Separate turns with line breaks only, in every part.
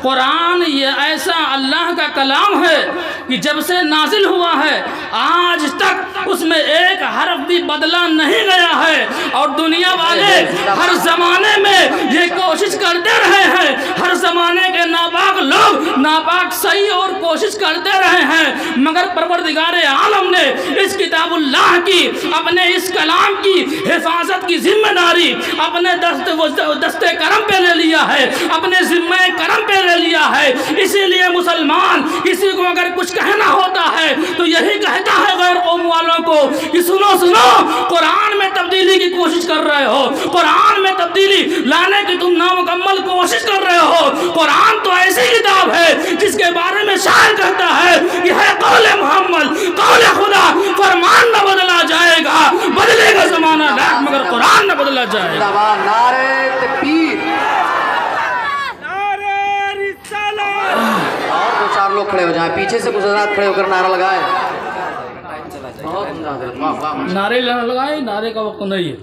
قرآن یہ ایسا اللہ کا کلام ہے کہ جب سے نازل ہوا ہے آج تک اس میں ایک حرف بھی بدلا نہیں گیا ہے، اور دنیا والے ہر زمانے میں یہ کوشش کرتے رہے ہیں، ہر زمانے کے ناپاک لوگ ناپاک صحیح اور کوشش کرتے رہے ہیں، مگر پروردگار عالم نے اس کتاب اللہ کی، اپنے اس کلام کی حفاظت کی ذمہ داری اپنے دست کرم پہ لے لیا ہے، اپنے ذمہ کرم پہ لے لیا ہے۔ اسی لیے مسلمان کسی کو اگر کچھ کہنا ہوتا ہے تو یہی کہتا ہے غیر قوم والوں کو کہ سنو قرآن میں تبدیلی کی کوشش کر رہے ہو، قرآن میں تبدیلی لانے کی تم نامکمل کوشش کر رہے ہو۔ قرآن تو ایسی کتاب ہے جس کے بارے میں شاعر کہتا ہے کہ ہے قول محمد قول خدا، فرمان نہ بدلا جائے گا، بدلے گا زمانہ ڈاک مگر قرآن نہ بدلا جائے گا۔
نعرہ تکبیر۔ اور دو چار لوگ کھڑے ہو جائیں، پیچھے سے کچھ حضرات کھڑے ہو کر نعرہ لگائے۔
نعرے لگائے، نعرے کا وقت نہیں ہے،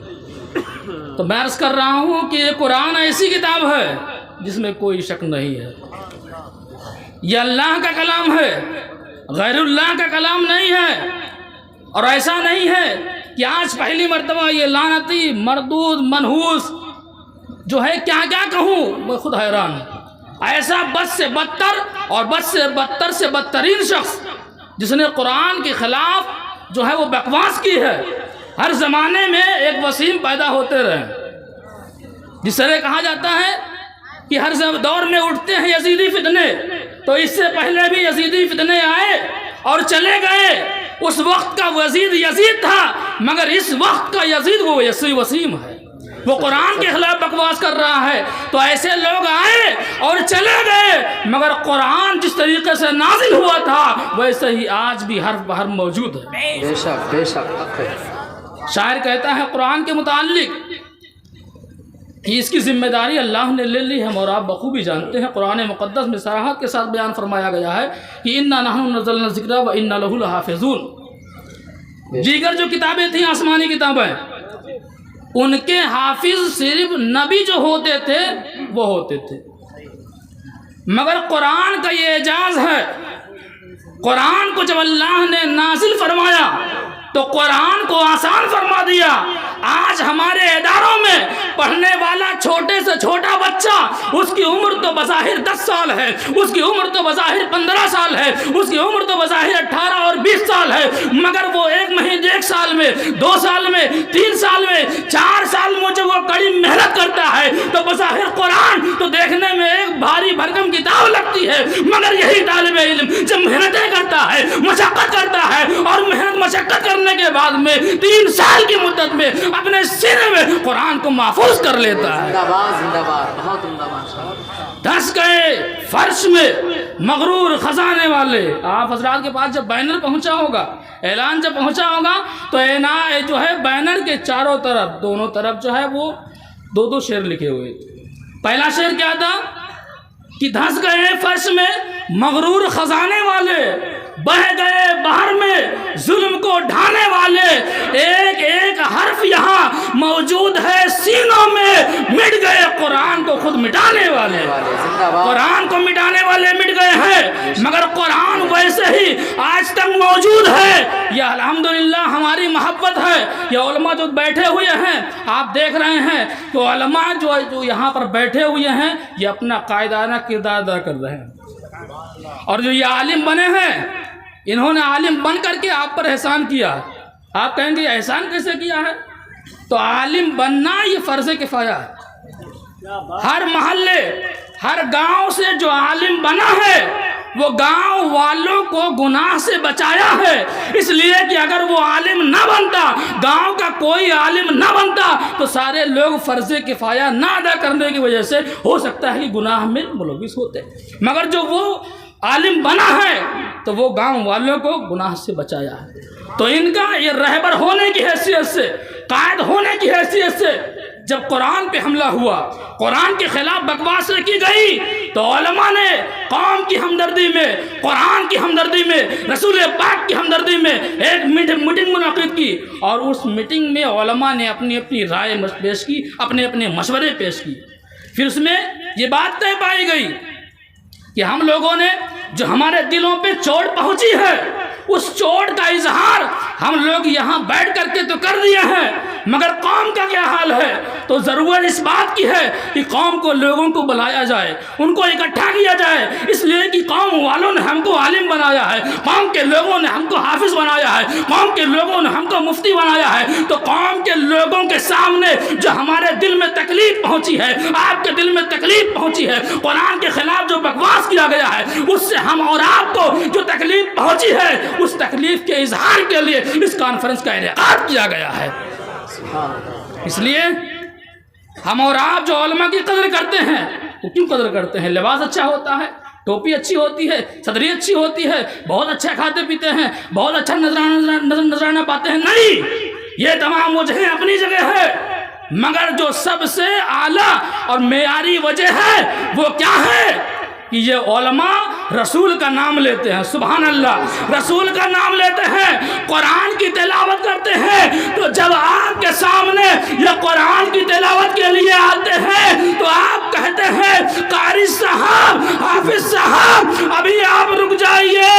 تو میں عرض کر رہا ہوں کہ یہ قرآن ایسی کتاب ہے جس میں کوئی شک نہیں ہے، یہ اللہ کا کلام ہے، غیر اللہ کا کلام نہیں ہے۔ اور ایسا نہیں ہے کہ آج پہلی مرتبہ یہ لعنتی مردود منحوس جو ہے کیا کہوں، میں خود حیران ہوں۔ ایسا بد سے بدتر اور بد سے بدتر سے بدترین شخص جس نے قرآن کے خلاف جو ہے وہ بکواس کی ہے، ہر زمانے میں ایک وسیم پیدا ہوتے رہے۔ جس طرح کہا جاتا ہے کہ ہر دور میں اٹھتے ہیں یزیدی فتنے، تو اس سے پہلے بھی یزیدی فتنے آئے اور چلے گئے۔ اس وقت کا یزید تھا، مگر اس وقت کا یزید وہ وسیم ہے، وہ قرآن کے خلاف بکواس کر رہا ہے۔ تو ایسے لوگ آئے اور چلے گئے، مگر قرآن جس طریقے سے نازل ہوا تھا ویسے ہی آج بھی حرف بحر موجود ہے۔
بے شک بے شک۔
شاعر کہتا ہے قرآن کے متعلق کہ اس کی ذمہ داری اللہ نے لے لی ہے، اور آپ بخوبی جانتے ہیں قرآن مقدس میں صراحت کے ساتھ بیان فرمایا گیا ہے کہ اِنَّا نَحْنُ نَزَّلْنَا الذِّكْرَ وَإِنَّا لَهُ لَحَافِظُونَ۔ دیگر جو کتابیں تھیں آسمانی کتابیں، ان کے حافظ صرف نبی جو ہوتے تھے وہ ہوتے تھے، مگر قرآن کا یہ اعجاز ہے، قرآن کو جب اللہ نے نازل فرمایا تو قرآن کو آسان فرما دیا۔ آج ہمارے اداروں میں پڑھنے والا چھوٹے سے چھوٹا بچہ، اس کی عمر تو بظاہر 10 سال ہے، اس کی عمر تو بظاہر 15 سال ہے، اس کی عمر تو بظاہر 18 اور 20 سال ہے، مگر وہ 1 سال میں 2 سال میں 3 سال میں 4 سال میں جب وہ کڑی محنت کرتا ہے تو بظاہر قرآن تو دیکھنے میں ایک بھاری بھرکم کتاب لگتی ہے، مگر یہی طالب علم جب محنتیں کرتا ہے، مشقت کرتا ہے، اور محنت مشقت کرنے کے بعد میں 3 سال کی مدت میں اپنے سینے میں قرآن کو محفوظ کر لیتا ہے۔
زندہ باد زندہ باد، بہت عمدہ بات۔
دھس گئے فرش میں مغرور خزانے والے۔ آپ حضرات کے پاس جب بینر پہنچا ہوگا، اعلان جب پہنچا ہوگا تو جو ہے بینر کے چاروں طرف دونوں طرف جو ہے وہ 2 شعر لکھے ہوئے تھے۔ پہلا شعر کیا تھا کہ دھس گئے فرش میں مغرور خزانے والے، بہ گئے بہر میں ظلم کو ڈھانے والے، ایک ایک حرف یہاں موجود ہے سینوں میں، مٹ گئے قرآن کو خود مٹانے والے۔ قرآن کو مٹانے والے مٹ گئے ہیں، مگر قرآن ویسے ہی آج تک موجود ہے۔ یہ الحمدللہ ہماری محبت ہے۔ یہ علماء جو بیٹھے ہوئے ہیں، آپ دیکھ رہے ہیں کہ علماء جو یہاں پر بیٹھے ہوئے ہیں یہ اپنا قائدانہ کردار ادا کر رہے ہیں، اور جو یہ عالم بنے ہیں انہوں نے عالم بن کر کے آپ پر احسان کیا۔ آپ کہیں گے احسان کیسے کیا ہے؟ تو عالم بننا یہ فرض کفایہ ہے۔ ہر محلے ہر گاؤں سے جو عالم بنا ہے وہ گاؤں والوں کو گناہ سے بچایا ہے، اس لیے کہ اگر وہ عالم نہ بنتا، گاؤں کا کوئی عالم نہ بنتا تو سارے لوگ فرض کفایہ نہ ادا کرنے کی وجہ سے ہو سکتا ہے کہ گناہ میں ملوث ہوتے، مگر جو وہ عالم بنا ہے تو وہ گاؤں والوں کو گناہ سے بچایا ہے۔ تو ان کا یہ رہبر ہونے کی حیثیت سے، قائد ہونے کی حیثیت سے جب قرآن پہ حملہ ہوا، قرآن کے خلاف بکواس کی گئی، تو علماء نے قوم کی ہمدردی میں، قرآن کی ہمدردی میں، رسول پاک کی ہمدردی میں ایک میٹنگ منعقد کی، اور اس میٹنگ میں علماء نے اپنی اپنی رائے پیش کی، اپنے اپنے مشورے پیش کی۔ پھر اس میں یہ بات طے پائی گئی کہ ہم لوگوں نے جو ہمارے دلوں پہ چوٹ پہنچی ہے اس چوٹ کا اظہار ہم لوگ یہاں بیٹھ کر کے تو کر دیے ہیں، مگر قوم کا کیا حال ہے؟ تو ضرورت اس بات کی ہے کہ قوم کو لوگوں کو بلایا جائے، ان کو اکٹھا کیا جائے، اس لیے کہ قوم والوں نے ہم کو عالم بنایا ہے، قوم کے لوگوں نے ہم کو حافظ بنایا ہے، قوم کے لوگوں نے ہم کو مفتی بنایا ہے۔ تو قوم کے لوگوں کے سامنے جو ہمارے دل میں تکلیف پہنچی ہے، آپ کے دل میں تکلیف پہنچی ہے، قرآن کے خلاف جو بکواس کیا گیا ہے، اس سے ہم اور آپ کو جو تکلیف پہنچی ہے اس تکلیف کے اظہار کے لیے اس کانفرنس کا انعقاد کیا گیا ہے۔ اس لیے ہم اور آپ جو علماء کی قدر کرتے ہیں، وہ کیوں قدر کرتے ہیں؟ لباس اچھا ہوتا ہے، ٹوپی اچھی ہوتی ہے، صدری اچھی ہوتی ہے، بہت اچھا کھاتے پیتے ہیں، بہت اچھا نظرانہ پاتے ہیں، نہیں، یہ تمام وجہیں اپنی جگہ ہے، مگر جو سب سے اعلیٰ اور معیاری وجہ ہے وہ کیا ہے کہ یہ علماء رسول کا نام لیتے ہیں، سبحان اللہ، رسول کا نام لیتے ہیں، قرآن کی تلاوت کرتے ہیں۔ تو جب آپ کے سامنے یہ قرآن کی تلاوت کے لیے آتے ہیں تو آپ کہتے ہیں قاری صاحب، حافظ صاحب، ابھی آپ رک جائیے،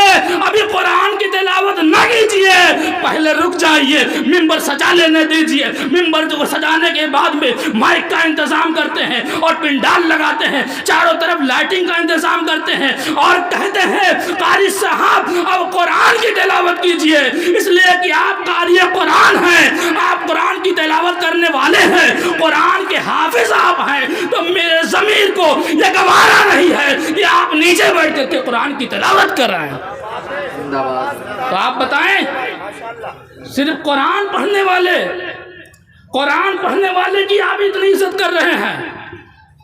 ابھی قرآن کی تلاوت نہ کیجیے، پہلے رک جائیے، ممبر سجا لینے دیجیے۔ ممبر کو سجانے کے بعد میں مائک کا انتظام کرتے ہیں اور پنڈال لگاتے ہیں، چاروں طرف لائٹنگ کا انتظام کرتے ہیں اور کہتے ہیں قاری صاحب اب قرآن کی تلاوت کیجئے، اس لیے کہ آپ قاری قرآن ہیں، آپ قرآن کی تلاوت کرنے والے ہیں، قرآن کے حافظ آپ ہیں۔ تو میرے ضمیر کو یہ گوارا نہیں ہے کہ آپ نیچے بیٹھ کر کے قرآن کی تلاوت کر رہے ہیں۔ تو آپ بتائیں، صرف قرآن پڑھنے والے کی آپ اتنی عزت کر رہے ہیں،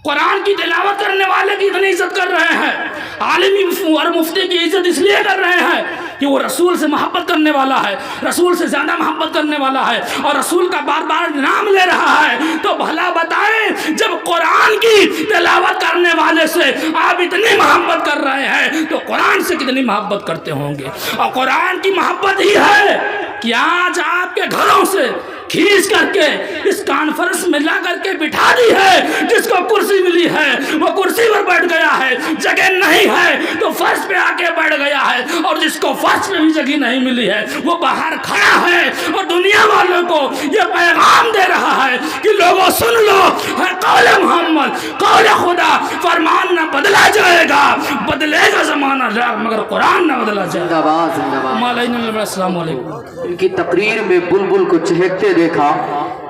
قرآن کی تلاوت کرنے والے کی اتنی عزت کر رہے ہیں، عالم اور مفتی کی عزت اس لیے کر رہے ہیں کہ وہ رسول سے محبت کرنے والا ہے، رسول سے زیادہ محبت کرنے والا ہے اور رسول کا بار بار نام لے رہا ہے۔ تو بھلا بتائیں، جب قرآن کی تلاوت کرنے والے سے آپ اتنی محبت کر رہے ہیں تو قرآن سے کتنی محبت کرتے ہوں گے؟ اور قرآن کی محبت ہی ہے کہ آج آپ کے گھروں سے کھینچ کر کے اس کانفرنس میں لا کر کے بٹھا دی ہے، جس کو کرسی ملی ہے وہ کرسی پر بیٹھ گیا ہے، جگہ نہیں ہے تو فرش پہ آ کے بیٹھ گیا ہے، اور جس کو فرش پہ بھی جگہ نہیں ملی ہے وہ باہر کھڑا ہے اور دنیا والوں کو یہ پیغام دے رہا ہے کہ لوگوں سن لو، ہے قول محمد، قول خدا، فرمان نہ بدلا جائے گا، بدلے گا زمانہ مگر قرآن نہ بدلا جائے گا۔ السلام علیکم۔
ان کی تقریر میں بلبل کو چہکتے دیکھا،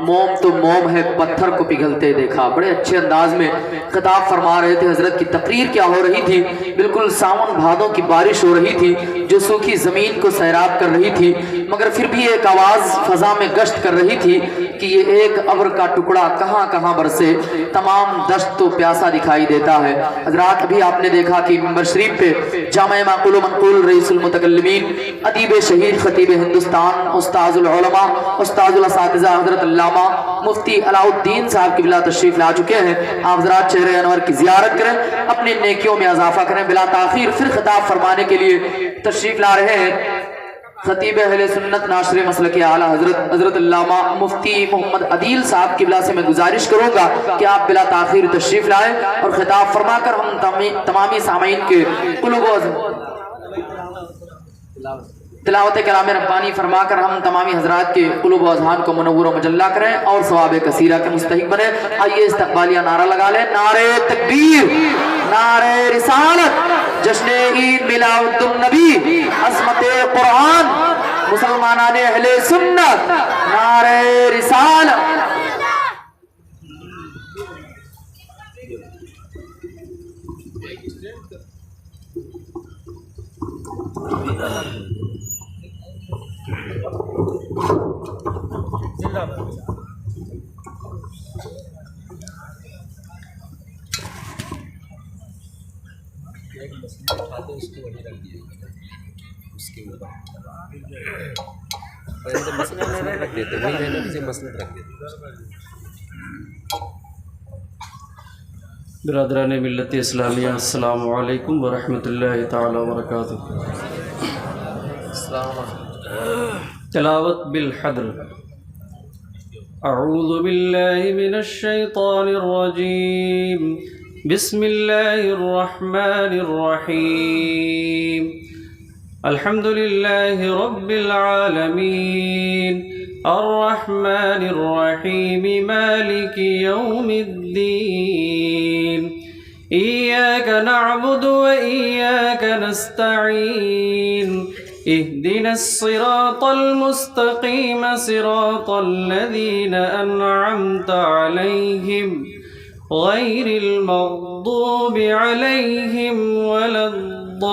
موم تو موم ہے پتھر کو پگھلتے دیکھا۔ بڑے اچھے انداز میں خطاب فرما رہے تھے۔ حضرت کی تقریر کیا ہو رہی تھی؟ بالکل ساون بھادوں کی بارش ہو رہی تھی جو سوکھی زمین کو سیراب کر رہی تھی، مگر پھر بھی ایک آواز فضا میں گشت کر رہی تھی کہ یہ ایک ابر کا ٹکڑا کہاں کہاں برسے، تمام دشت تو پیاسا دکھائی دیتا ہے۔ حضرات ابھی آپ نے دیکھا کہ منبر شریف پہ جامع معقول و منقول رئیس المتکلمین، ادیب شہیر، خطیب ہندوستان، استاذ العلماء، استاذ الاساتذہ حضرت علامہ مفتی علاء الدین صاحب قبلہ تشریف لا چکے ہیں۔ آپ حضرات چہرے انور کی زیارت کریں، اپنی نیکیوں میں اضافہ کریں۔ بلا تاخیر پھر خطاب فرمانے کے لیے تشریف لا رہے ہیں خطیب اہل سنت ناشر مسلک اعلیٰ حضرت علامہ مفتی محمد عدیل صاحب قبلہ سے میں گزارش کروں گا کہ آپ بلا تاخیر تشریف لائیں اور خطاب فرما کر ہم تمامی سامعین کے قلوب و تلاوت کلام ربانی فرما کر ہم تمامی حضرات کے قلوب و اذہان کو منور و مجلہ کریں اور ثواب کثیرہ کے مستحق بنیں۔ آئیے استقبالیہ نعرہ لگا لیں، نعرہ تکبیر، نعرہ رسالت، جشن عید میلاد النبی، عظمت قرآن، مسلمانان اہل سنت، نعرہ رسالت۔
برادران ملت اسلامیہ، السلام علیکم ورحمۃ اللہ تعالی وبرکاتہ۔ تلاوت بالحضر۔ اعوذ باللہ من الشیطان الرجیم، بسم الله الرحمن الرحيم الحمد لله رب العالمين الرحمن الرحيم مالك يوم الدين إياك نعبد وإياك نستعين اهدنا الصراط المستقيم صراط الذين أنعمت عليهم غير المغضوب عليهم ولا الضالين.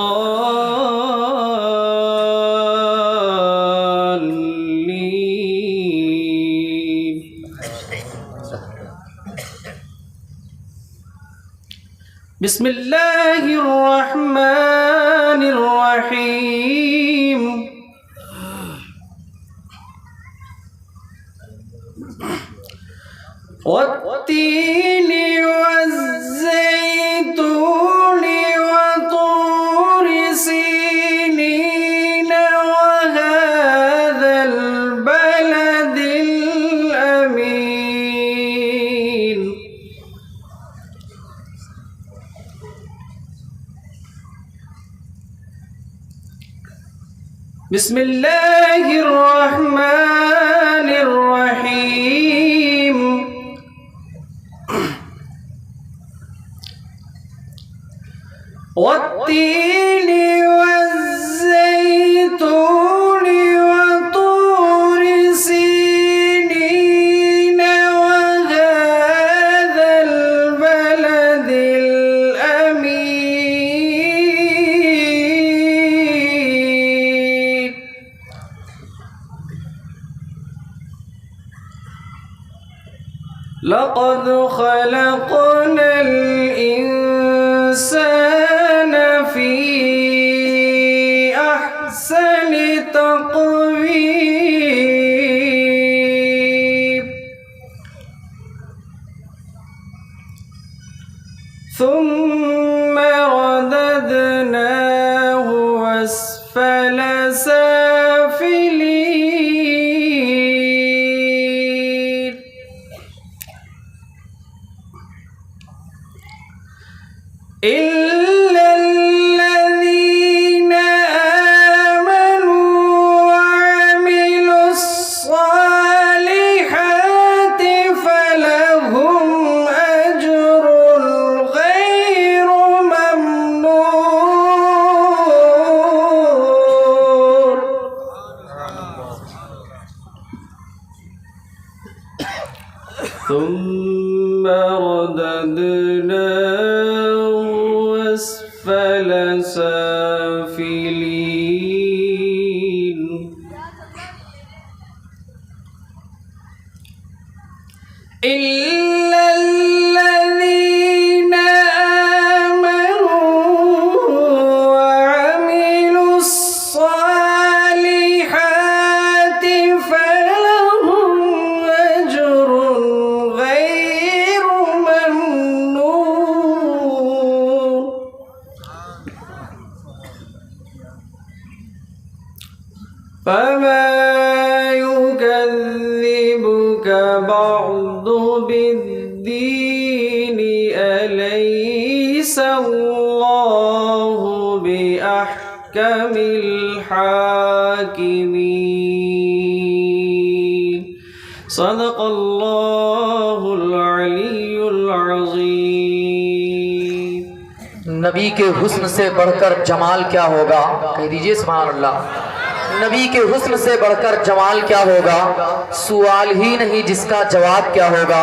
بسم الله الرحمن الرحيم والتين والزيتون وطور سينين وهذا البلد الأمين. بسم الله الرحمن الرحيم والتين والزيتون وطور سينين وهذا البلد الأمين. لقد خلقنا الإنسان في أحسن تقويم ثم رددناه أسفل سافلين. إلا الذين آمنوا وعملوا الصالحات فلهم أجر غير ممنون. ثم رددناه أسفل سافلين. إلا الذين آمنوا وعملوا الصالحات فلهم أجر غير ممنون. فما يكذبك بعد بالدين أليس الله بأحكم الحاكمين. صدق الله العلي العظيم.
نبی کے حسن سے بڑھ کر جمال کیا ہوگا؟ کہہ دیجئے سبحان اللہ. نبی کے حسن سے بڑھ کر جمال کیا ہوگا؟ سوال ہی نہیں جس کا جواب کیا ہوگا.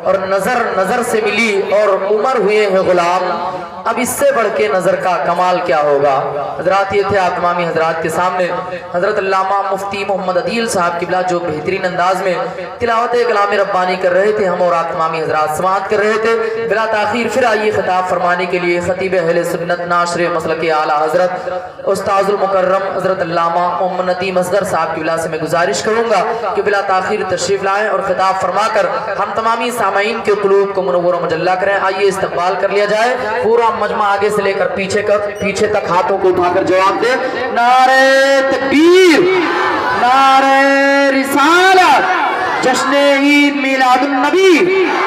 اور نظر نظر سے ملی اور عمر ہوئے ہیں غلام، اب اس سے بڑھ کے نظر کا کمال کیا ہوگا. حضرات یہ تھے آپ تمامی حضرات کے سامنے حضرت علامہ مفتی محمد عدیل صاحب قبلہ جو بہترین انداز میں تلاوت کلام ربانی کر رہے تھے. ہم اور آپ تمامی حضرات سماعت کر رہے تھے. بلا تاخیر پھر آئیے خطاب فرمانے کے لیے خطیب اہل سنت ناشر مسلک اعلیٰ حضرت استاذ المکرم حضرت علامہ محمد ندیم اصغر صاحب قبلہ سے میں گزارش کروں گا کہ بلا تاخیر تشریف لائیں اور خطاب فرما کر ہم تمامی سامعین کے قلوب کو منور و مجلہ کریں. آئیے استقبال کر لیا جائے. پورا مجمع آگے سے لے کر پیچھے تک ہاتھوں کو اٹھا کر جواب دے. نعرہ تکبیر، نعرہ رسالت، جشن عید میلاد النبی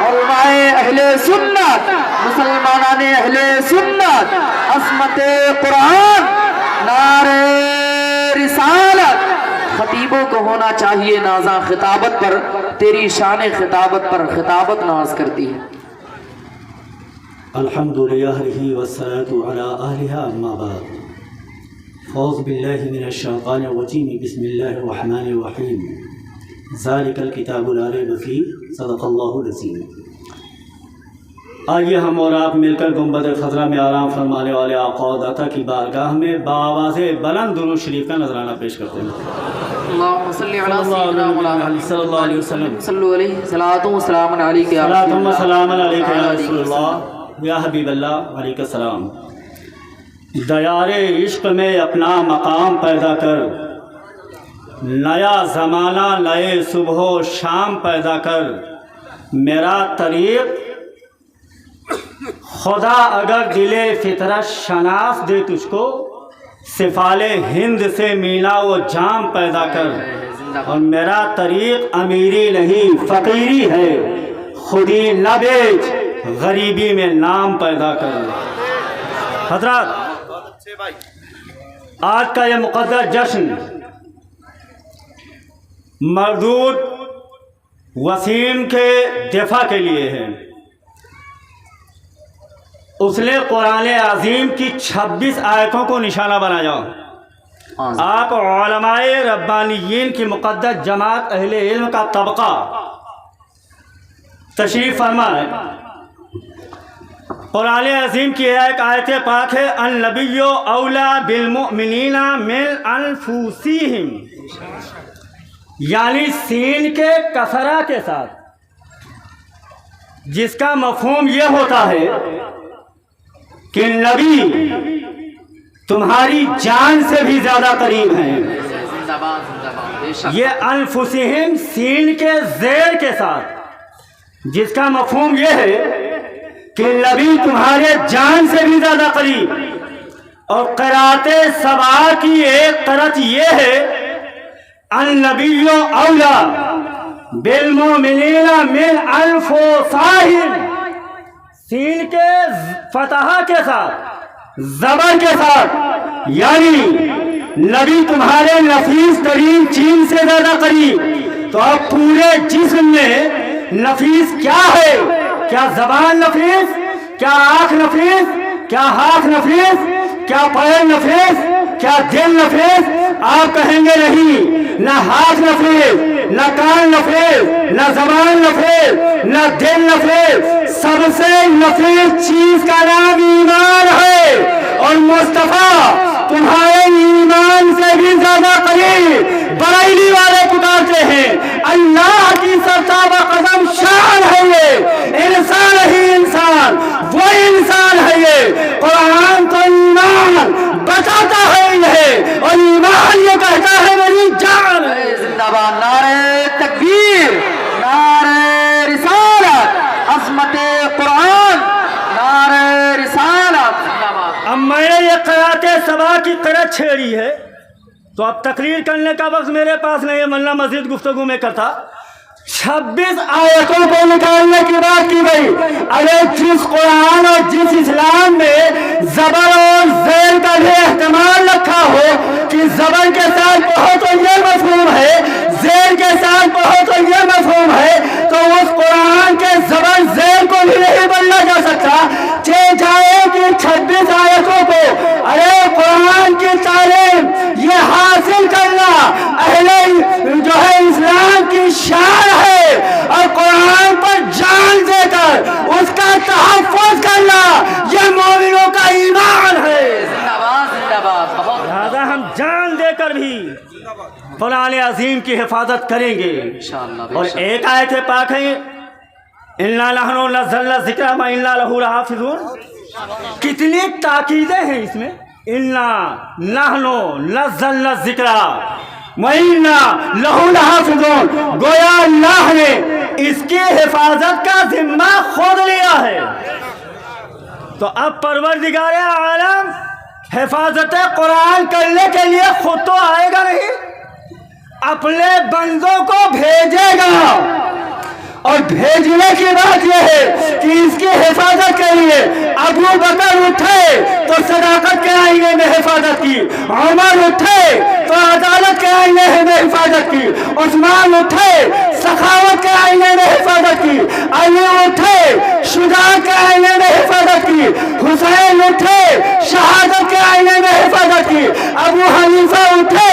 علماء اہل سنت مسلمانان اہل سنت عظمت قرآن نعرہ رسالت خطیبوں کو ہونا چاہیے نازاں خطابت پر تیری شان خطابت پر خطابت ناز کرتی ہے
الحمد لله والصلاة على أهلها أما بعد أعوذ بالله من الشيطان الرجيم بسم الله الرحمن الرحيم ذلك الكتاب لا ريب فيه صدق الله العظيم آئیے ہم اور آپ مل کر گنبد خضرا میں آرام فرمانے والے آقا و داتا کی بارگاہ میں بآواز بلند درود شریف کا نذرانہ پیش کرتے ہیں
اللہم صلی علی سیدنا محمد
صلی اللہ علیہ وسلم
صلو علیہ صلاۃ و سلام علیک یا
صلاۃ
رسول
و سلام
اللہ
علیک یا رسول اللہ یا حبیب اللہ علیہ السلام دیار عشق میں اپنا مقام پیدا کر نیا زمانہ نئے صبح و شام پیدا کر میرا طریق خدا اگر دل فطرت شناس دے تجھ کو سفال ہند سے مینا و جام پیدا کر اور میرا طریق امیری نہیں فقیری ہے خودی نہ بیچ غریبی میں نام پیدا کر حضرات آج کا یہ مقدس جشن مردود وسیم کے دفاع کے لیے ہے اس نے قرآن عظیم کی 26 آیتوں کو نشانہ بنایا آپ علماء ربانیین کی مقدس جماعت اہل علم کا طبقہ تشریف فرما ہے قرآن عظیم کی ایک آیت پاک ہے النبی اولا بالمؤمنین من انفسہم یعنی سین کے کسرہ کے ساتھ جس کا مفہوم یہ ہوتا ہے کہ نبی تمہاری جان سے بھی زیادہ قریب ہیں یہ انفسہم سین کے زیر کے ساتھ جس کا مفہوم یہ ہے کہ نبی تمہارے جان سے بھی زیادہ قریب اور قرات سبا کی ایک قرت یہ ہے النبی اولا بالمؤمنین من انفسہم سین کے فتح کے ساتھ زبر کے ساتھ یعنی نبی تمہارے نفیس ترین چیز سے زیادہ قریب تو اب پورے جسم میں نفیس کیا ہے کیا زبان نفیس کیا آنکھ نفیس کیا ہاتھ نفیس کیا پیر نفیس کیا دل نفیس آپ کہیں گے نہیں نہ ہاتھ نفیس نہ کان نفیس نہ زبان نفیس نہ دل نفیس سب سے نفیس چیز کا نام ایمان ہے اور مصطفیٰ تمہارے ایمان سے بھی زیادہ قریب بریلی والے پکارتے ہیں اللہ کی سرتابہ قدم شان ہے یہ انسان ہی انسان وہ انسان ہے یہ قرآن تو ایمان بتاتا ہے یہ اور ایمان یہ کہتا ہے میری جان ہے
زندہ باد نعرہ تکبیر نعرہ رسالت عظمت قرآن نعرہ رسالت زندہ باد
اب میں نے یہ قرات سبا کی قرت چھیڑی ہے تو اب تقریر کرنے کا وقت میرے پاس نہیں ہے ورنہ مزید گفتگو میں کرتا 26 آیتوں کو نکالنے کی بات کی گئی ارے جس قرآن اور جس اسلام میں زبر اور زیر کا بھی احتمال رکھا ہو کہ زبر کے ساتھ پڑھو تو یہ مفہوم ہے زیر کے ساتھ پڑھو تو یہ مفہوم ہے تو اس قرآن کے زبر زیر کو بھی نہیں بننا جا سکتا جائے کہ 26 آیتوں کو ارے قرآن کی تعلیم یہ حاصل کرنا اہل جو ہے اسلام کی شان ہے اور قرآن پر جان دے کر اس کا تحفظ کرنا یہ مومنوں کا ایمان ہے لہذا ہم جان دے کر بھی قرآن عظیم کی حفاظت کریں گے اور ایک آیت پاک ہے اِنَّا نَحْنُ نَزَّلْنَا الذِّكْرَ وَإِنَّا لَهُ لَحَافِظُونَ کتنی تاکیدیں ہیں اس میں اِنَّا نَحْنُ نَزَّلْنَا الذِّكْرَ وَإِنَّا لَهُ لَحَافِظُونَ گویا اللہ نے اس کی حفاظت کا ذمہ خود لیا ہے تو اب پروردگار عالم حفاظت قرآن کرنے کے لیے خود تو آئے گا نہیں अपने बंदों को भेजेगा और भेजने की बात यह है कि इसकी हिफाजत के लिए अबू बकर उठे तो सदाकत के आईने में हिफाजत की, उमर उठे तो अदालत के आईने में हिफाजत की, उस्मान उठे सखावत के आईने में हिफाजत की, अली उठे शुजाअत के आईने में हिफाजत की, हुसैन उठे शहादत के आईने में हिफाजत की, अबू हनीफा उठे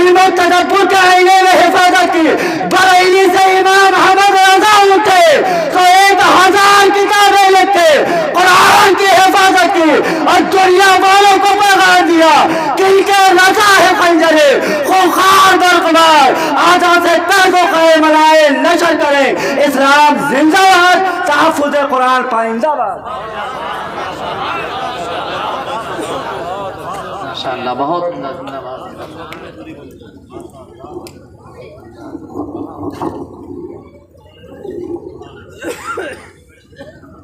इल्म तदब्बुर के आईने में हिफाजत की, बरेली से इमाम अहमद रज़ा उठे तो 1000 किताबें लिखे, कुरान की हिफाजत की और दुनिया वालों को पैगाम दिया कि इनके रजा है खंजरे खूंखार बरकबार, आजा से तर्क क़ायम बनाए नशर करें, इस्लाम जिंदाबाद, तहफ़्फ़ुज़ कुरान पाइंदाबाद।
माशाअल्लाह, बहुत जिंदाबाद।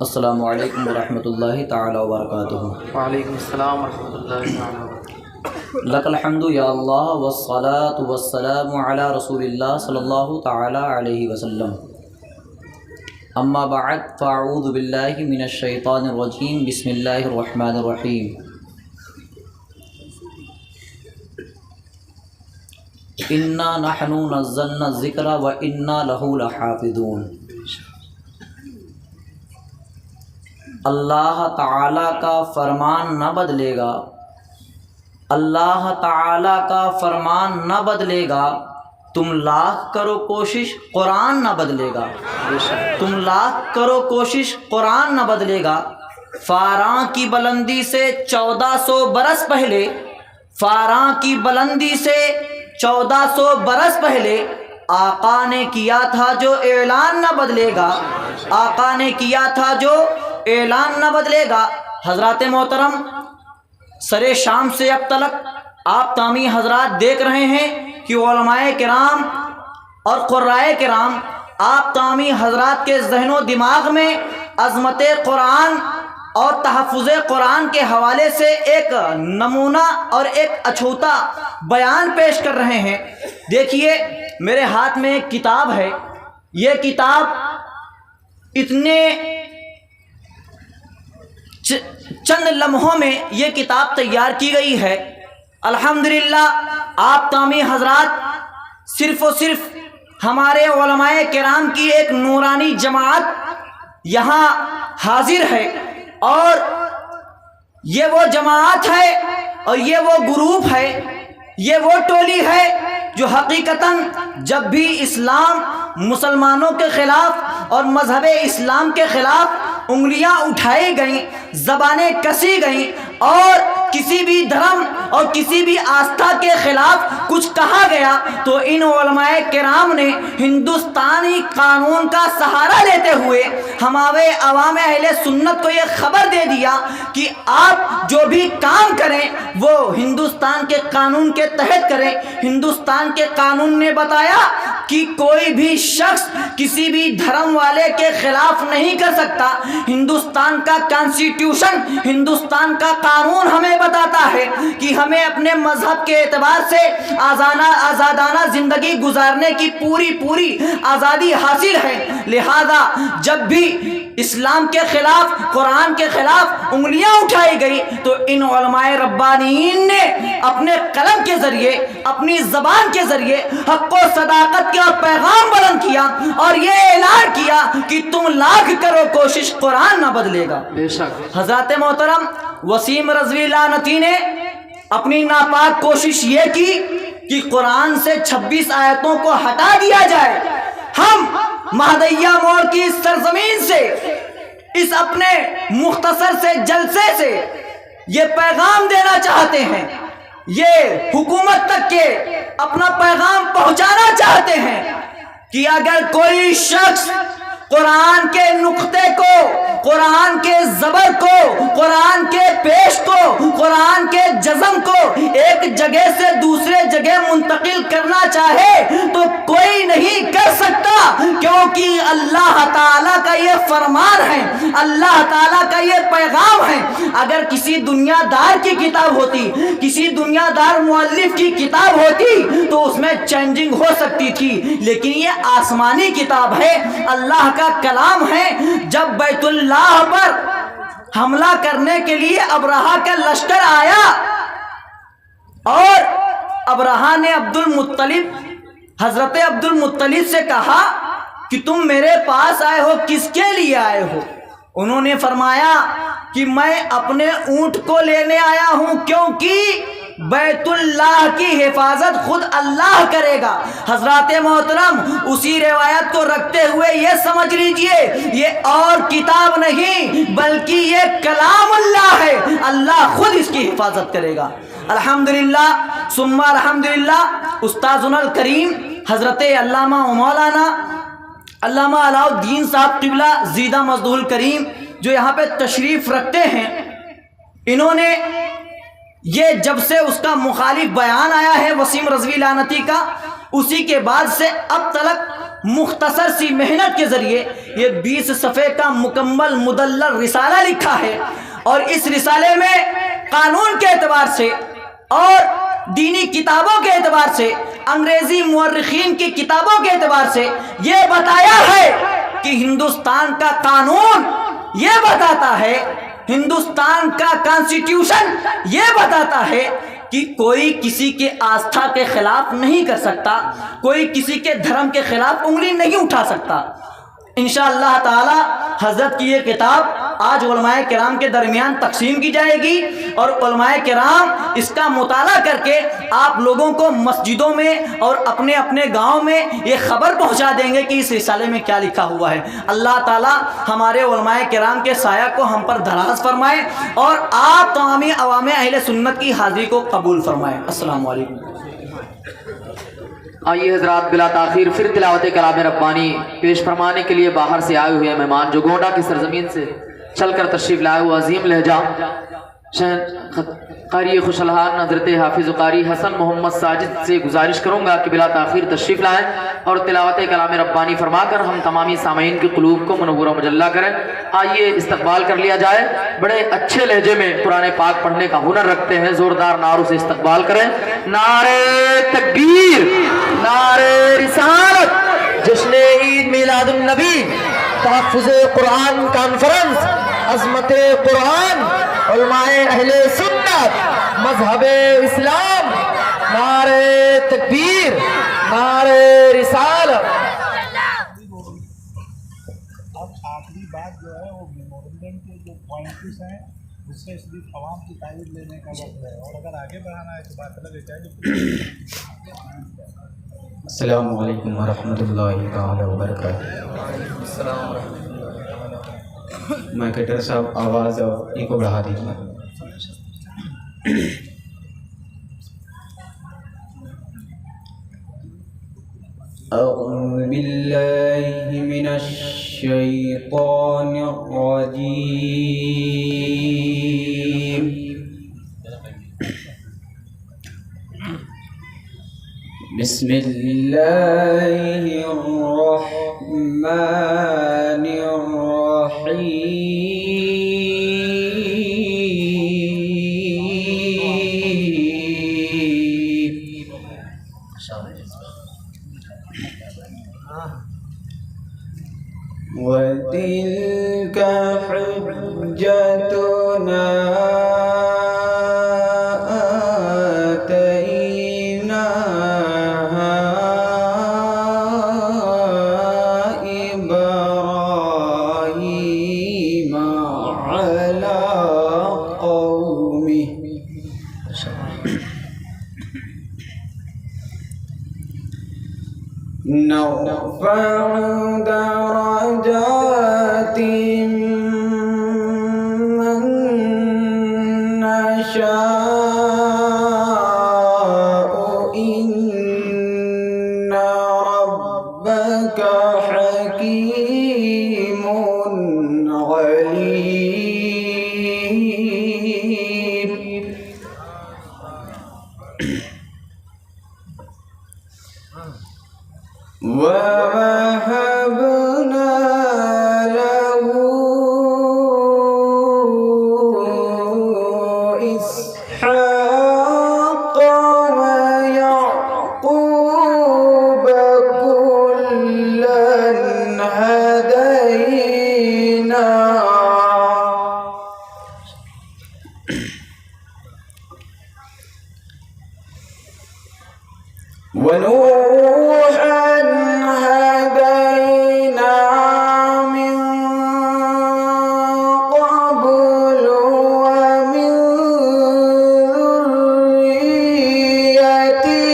अस्सलामु अलैकुम वरहमतुल्लाहि ताला वबरकातुहू।
वालेकुम अस्सलाम वरहमतुल्लाहि वबरकातुहू।
लकल हम्दु या अल्लाह वस्सलातु वस्सलामु अला रसूलिल्लाह सल्लल्लाहु ताला अलैहि वसल्लम। अम्मा बअद फ़अऊज़ु बिल्लाहि मिनश शैतानिर रजीम, बिस्मिल्लाहिर रहमानिर रहीम। इन्ना नहनु नज़्ज़लना ज़िक्रा व इन्ना लहू लहाफ़िज़ून। अल्लाह ताला का फरमान न बदलेगा, अल्लाह ताला का फरमान न बदलेगा, तुम लाख करो कोशिश कुरान न बदलेगा, तुम लाख करो कोशिश कुरान न बदलेगा। फारां की बुलंदी से 1400 बरस पहले, फारां की बुलंदी से 1400 बरस पहले आका ने किया था जो ऐलान न बदलेगा, आका ने किया था जो ऐलान न बदलेगा। हजरात मोहतरम, सरे शाम से अब तलक आप तामी हजरात देख रहे हैं कि उलमाए किराम और कुर्राए किराम आप तामी हजरात के जहनो दिमाग में अज़मत कुरान और तहफ़्फ़ुज़ कुरान के हवाले से एक नमूना और एक अछूता बयान पेश कर रहे हैं। देखिए, मेरे हाथ में एक किताब है, ये किताब इतने चंद लम्हों में ये किताब तैयार की गई है। अल्हम्दुलिल्लाह, आप तामी हजरात सिर्फ़ और सिर्फ हमारे उलमाए किराम की एक नूरानी जमात यहाँ हाजिर है, और ये वो जमात है और ये वो ग्रुप है, ये वो टोली है जो हकीकतन जब भी इस्लाम मुसलमानों के ख़िलाफ़ और मज़हब इस्लाम के ख़िलाफ़ उंगलियां उठाई गईं, ज़बानें कसी गईं और किसी भी धर्म और किसी भी आस्था के ख़िलाफ़ कुछ कहा गया, तो इन उलमाए किराम ने हिंदुस्तानी कानून का सहारा लेते हुए हमारे अवाम अहले सुन्नत को ये ख़बर दे दिया कि आप जो भी काम करें वो हिंदुस्तान के कानून के तहत करें। हिंदुस्तान के कानून ने बताया कि कोई भी शख्स किसी भी धर्म वाले के खिलाफ नहीं कर सकता। हिंदुस्तान का कॉन्स्टिट्यूशन, हिंदुस्तान का कानून हमें बताता है कि हमें अपने मजहब के एतबार से आज़ादाना ज़िंदगी गुजारने की पूरी आज़ादी हासिल है। लिहाजा जब भी इस्लाम के खिलाफ, कुरान के खिलाफ उंगलियां उठाई गई, तो इन उलमाए रब्बानीन ने अपने कलम के जरिए, अपनी जबान के जरिए हक़ और सदाकत का पैगाम बुलंद किया और ये ऐलान किया कि तुम लाख करो कोशिश, कुरान न बदलेगा।
बेशक
हज़रत मोहतरम वसीम रज़वी लानती ने अपनी नापाक कोशिश ये की कि कुरान से 26 आयतों को हटा दिया जाए। हम महदैया मोड़ की इस सरजमीन से, इस अपने मुख्तसर से जलसे से ये पैगाम देना चाहते हैं, ये हुकूमत तक के अपना पैगाम पहुंचाना चाहते हैं कि अगर कोई शख्स قرآن کے نقطے کو، قرآن کے زبر کو، قرآن کے پیش کو، قرآن کے جزم کو ایک جگہ سے دوسرے جگہ منتقل کرنا چاہے تو کوئی نہیں کر سکتا، کیونکہ اللہ تعالیٰ کا یہ فرمان ہے، اللہ تعالیٰ کا یہ پیغام ہے۔ اگر کسی دنیا دار کی کتاب ہوتی، کسی دنیا دار مؤلف کی کتاب ہوتی تو اس میں چینجنگ ہو سکتی تھی، لیکن یہ آسمانی کتاب ہے، اللہ کا کلام ہے۔ جب بیت اللہ پر حملہ کرنے کے لیے ابرہہ کا لشکر آیا اور ابرہہ نے حضرت عبد المطلب سے کہا کہ تم میرے پاس آئے ہو، کس کے لیے آئے ہو؟ انہوں نے فرمایا کہ میں اپنے اونٹ کو لینے آیا ہوں، کیونکہ بیت اللہ کی حفاظت خود اللہ کرے گا۔ حضرات محترم، اسی روایت کو رکھتے ہوئے یہ سمجھ لیجئے یہ اور کتاب نہیں بلکہ یہ کلام اللہ ہے، اللہ خود اس کی حفاظت کرے گا۔ الحمدللہ ثم الحمدللہ، استاذنا الکریم حضرت علامہ و مولانا علامہ علاء الدین صاحب قبلہ زیدہ مزدور الکریم جو یہاں پہ تشریف رکھتے ہیں، انہوں نے یہ جب سے اس کا مخالف بیان آیا ہے وسیم رضوی لعنتی کا، اسی کے بعد سے اب تک مختصر سی محنت کے ذریعے یہ 20 صفحے کا مکمل مدلل رسالہ لکھا ہے، اور اس رسالے میں قانون کے اعتبار سے اور دینی کتابوں کے اعتبار سے، انگریزی مورخین کی کتابوں کے اعتبار سے یہ بتایا ہے کہ ہندوستان کا قانون یہ بتاتا ہے، ہندوستان کا کانسٹیٹیوشن یہ بتاتا ہے کہ کوئی کسی کے آستھا کے خلاف نہیں کر سکتا، کوئی کسی کے دھرم کے خلاف انگلی نہیں اٹھا سکتا۔ انشاءاللہ تعالی حضرت کی یہ کتاب آج علماء کرام کے درمیان تقسیم کی جائے گی، اور علماء کرام اس کا مطالعہ کر کے آپ لوگوں کو مسجدوں میں اور اپنے اپنے گاؤں میں یہ خبر پہنچا دیں گے کہ اس رسالے میں کیا لکھا ہوا ہے۔ اللہ تعالی ہمارے علماء کرام کے سایہ کو ہم پر دراز فرمائے، اور آپ تمامی عوام اہل سنت کی حاضری کو قبول فرمائے۔ السلام علیکم۔
آئیے حضرات بلا تاخیر پھر تلاوت کلام ربانی پیش فرمانے کے لیے باہر سے آئے ہوئے مہمان جو گونڈا کی سرزمین سے چل کر تشریف لائے ہوئے عظیم لہجہ قاری خوش الحان حضرت حافظ قاری حسن محمد ساجد سے گزارش کروں گا کہ بلا تاخیر تشریف لائیں اور تلاوت کلام ربانی فرما کر ہم تمامی سامعین کے قلوب کو منور و مجلہ کریں۔ آئیے استقبال کر لیا جائے، بڑے اچھے لہجے میں قرآن پاک پڑھنے کا ہنر رکھتے ہیں، زوردار نعروں سے استقبال کریں۔ نعرہ تکبیر، نعرہ رسالت، جشن عید میلاد النبی، تحفظ قرآن کانفرنس، عظمت قرآن، علماء اہل سنت، مذہب اسلام، نعرہ تکبیر، نعرہ رسالت۔
اب آخری بات جو ہے وہ میمورنڈم کے جو پوائنٹس ہیں اس سے صرف عوام کی تائید لینے کا وقت ہے، اور اگر آگے بڑھانا ہے تو بات الگ ہے۔
السلام علیکم ورحمۃ اللہ تعالی وبرکاتہ۔ میں کٹر صاحب آواز اور ایکو بڑھا دیجیے۔ اعوذ باللہ من الشیطان الرجیم۔ بسم اللہ الرحمن الرحیم۔ وَتِلْكَ حُجَّتُنَا نرفع درجات من نشاء إن ربك حكيم وَوَهَبْنَا لَهُ إِسْحَاقَ وَيَعْقُوبَ كُلًّا هَدَيْنَا ونوحا هدينا من قبل ومن ذريته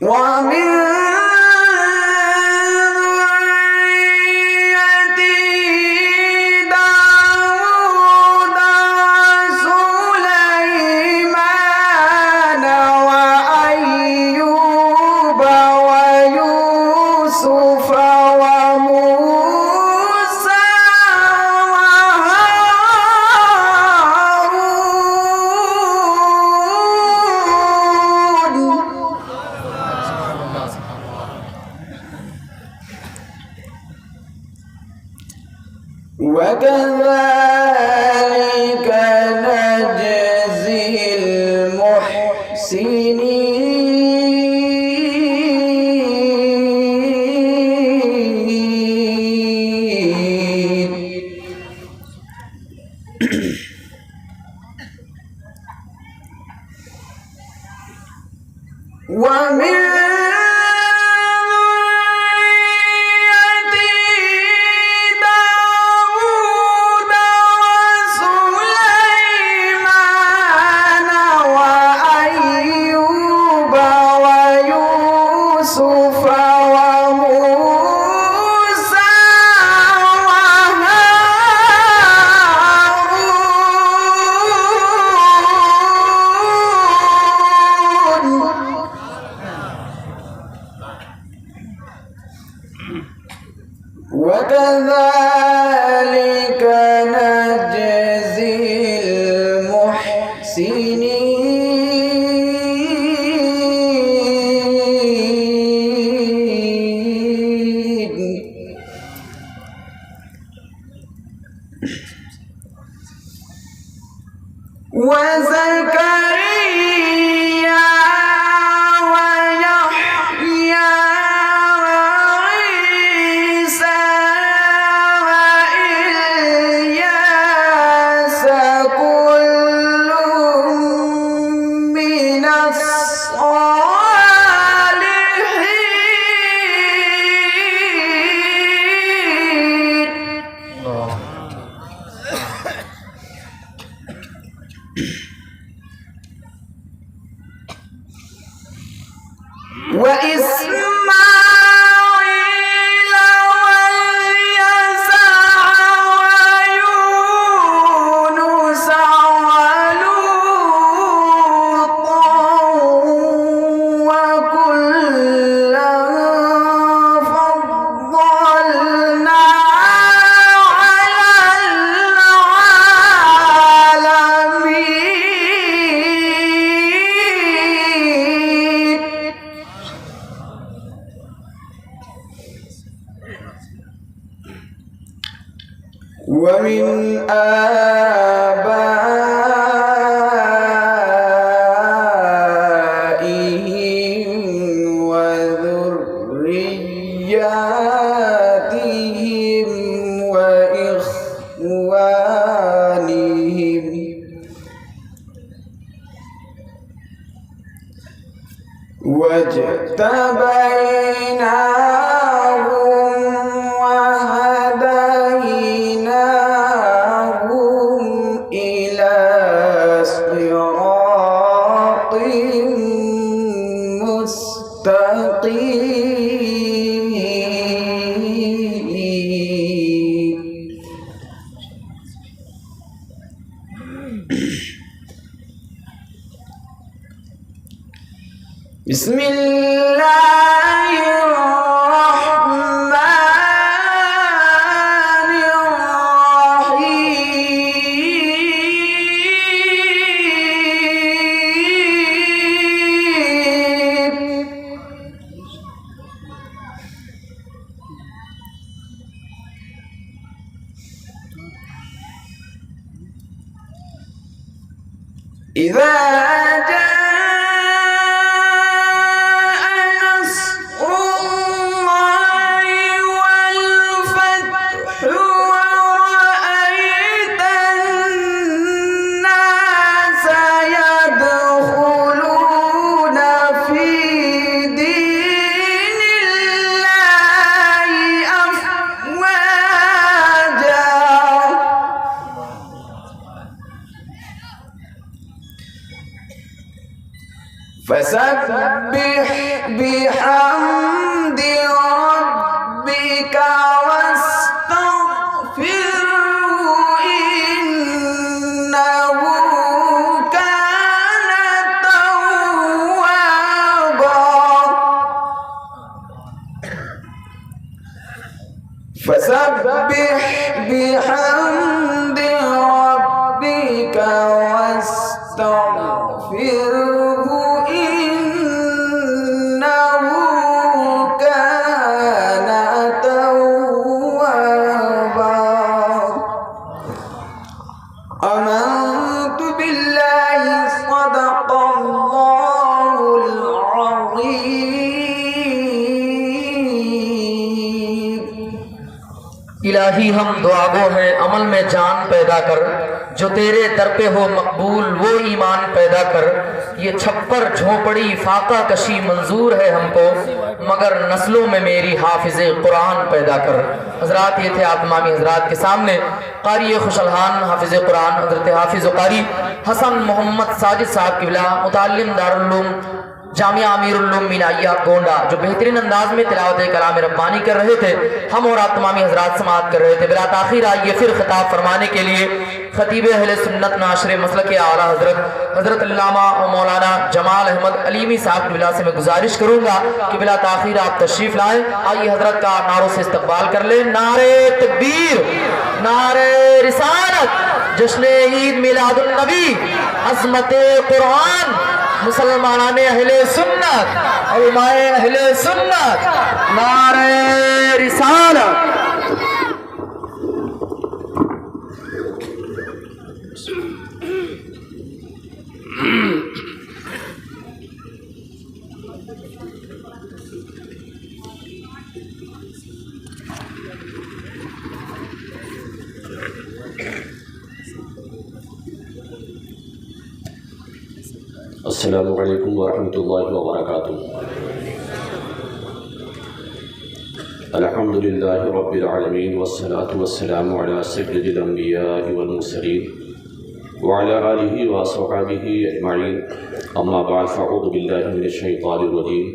ومن ذريته داود وسليمان وأيوب ويوسف وموسى وكذلك نجزي المحسنين ومن وكذلك نجزي المحسنين وزكريا ويحيى وعيسى وإلياس كل من الصالحين وإسماعيل واليسع ويونس ولوطا وكلا فضلنا على العالمين ومن آبائهم وذرياتهم وإخوانهم واجتبيناهم وهديناهم إلى صراط مستقيم
بسم اللہ الرحمن الرحیم اذا فسبح بحمد ربك واستغفره إنه كان توابا فسبح بحمد ربك واستغفره آمنت بالله صدق الله العظيم
الہی ہم دعا گو ہیں عمل میں جان پیدا کر، جو تیرے در پہ ہو مقبول وہ ایمان پیدا کر۔ یہ چھپر جھونپڑی فاقہ کشی منظور ہے ہم کو، مگر نسلوں میں میری حافظ قرآن پیدا کر۔ حضرات یہ تھے آپ تمامی حضرات کے سامنے قاری خوش الحان حافظ قرآن حضرت حافظ و قاری حسن محمد ساجد صاحب قبلہ متعلم دارالعلوم جامعہ امیر العلوم مینائیہ گونڈا، جو بہترین انداز میں تلاوت کلام ربانی کر رہے تھے، ہم اور آپ تمامی حضرات سماعت کر رہے تھے۔ بلا تاخیر آئیے پھر خطاب فرمانے کے لیے خطیب اہل سنت ناشر مسلک اعلیٰ حضرت علامہ و مولانا جمال احمد علیمی صاحب کی بلا سے میں گزارش کروں گا کہ بلا تاخیر آپ تشریف لائیں۔ آئیے حضرت کا نعروں سے استقبال کر لیں۔ نعرہ تکبیر، نعرہ رسالت، جشن عید میلاد النبی، عظمت قرآن، مسلمانان اہل سنت، علماء اہل سنت، نعرہ رسالت۔
السلام علیکم ورحمۃ اللہ وبرکاتہ۔ الحمد للہ رب العالمین والصلاة والسلام علی سید الانبیاء والمرسلین وعلی آلہ وصحبہ اجمعین، اما بعد فاعوذ باللہ من الشیطان الرجیم۔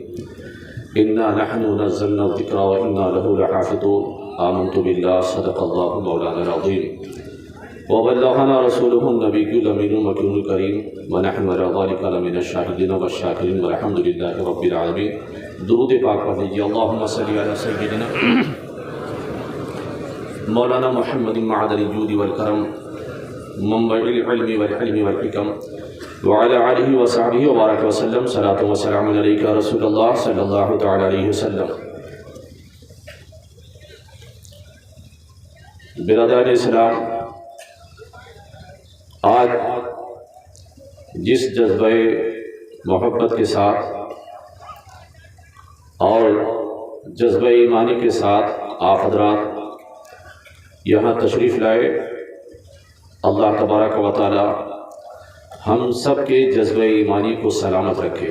انا نحن نزلنا الذکر وانا له لحافظون، آمنت باللہ صدق اللہ مولانا العظیم وبلغنا رسوله النبي الأمين المكين الكريم ونحن على ذلك لمن الشاهدين والشاكرين والحمد لله رب العالمين۔ درود پاک پڑھ لیجیے۔ اللهم صل على سيدنا مولانا محمد معدن الجود والكرم منبع العلم والحلم والحكم وعلى آله وصحبه وبارك وسلم۔ صلاة وسلام عليك يا رسول الله صلى الله تعالى عليه وسلم۔ برادران اسلام، آج جس جذبہ محبت کے ساتھ اور جذبہ ایمانی کے ساتھ آپ حضرات یہاں تشریف لائے، اللہ تبارک و تعالی ہم سب کے جذبہ ایمانی کو سلامت رکھے۔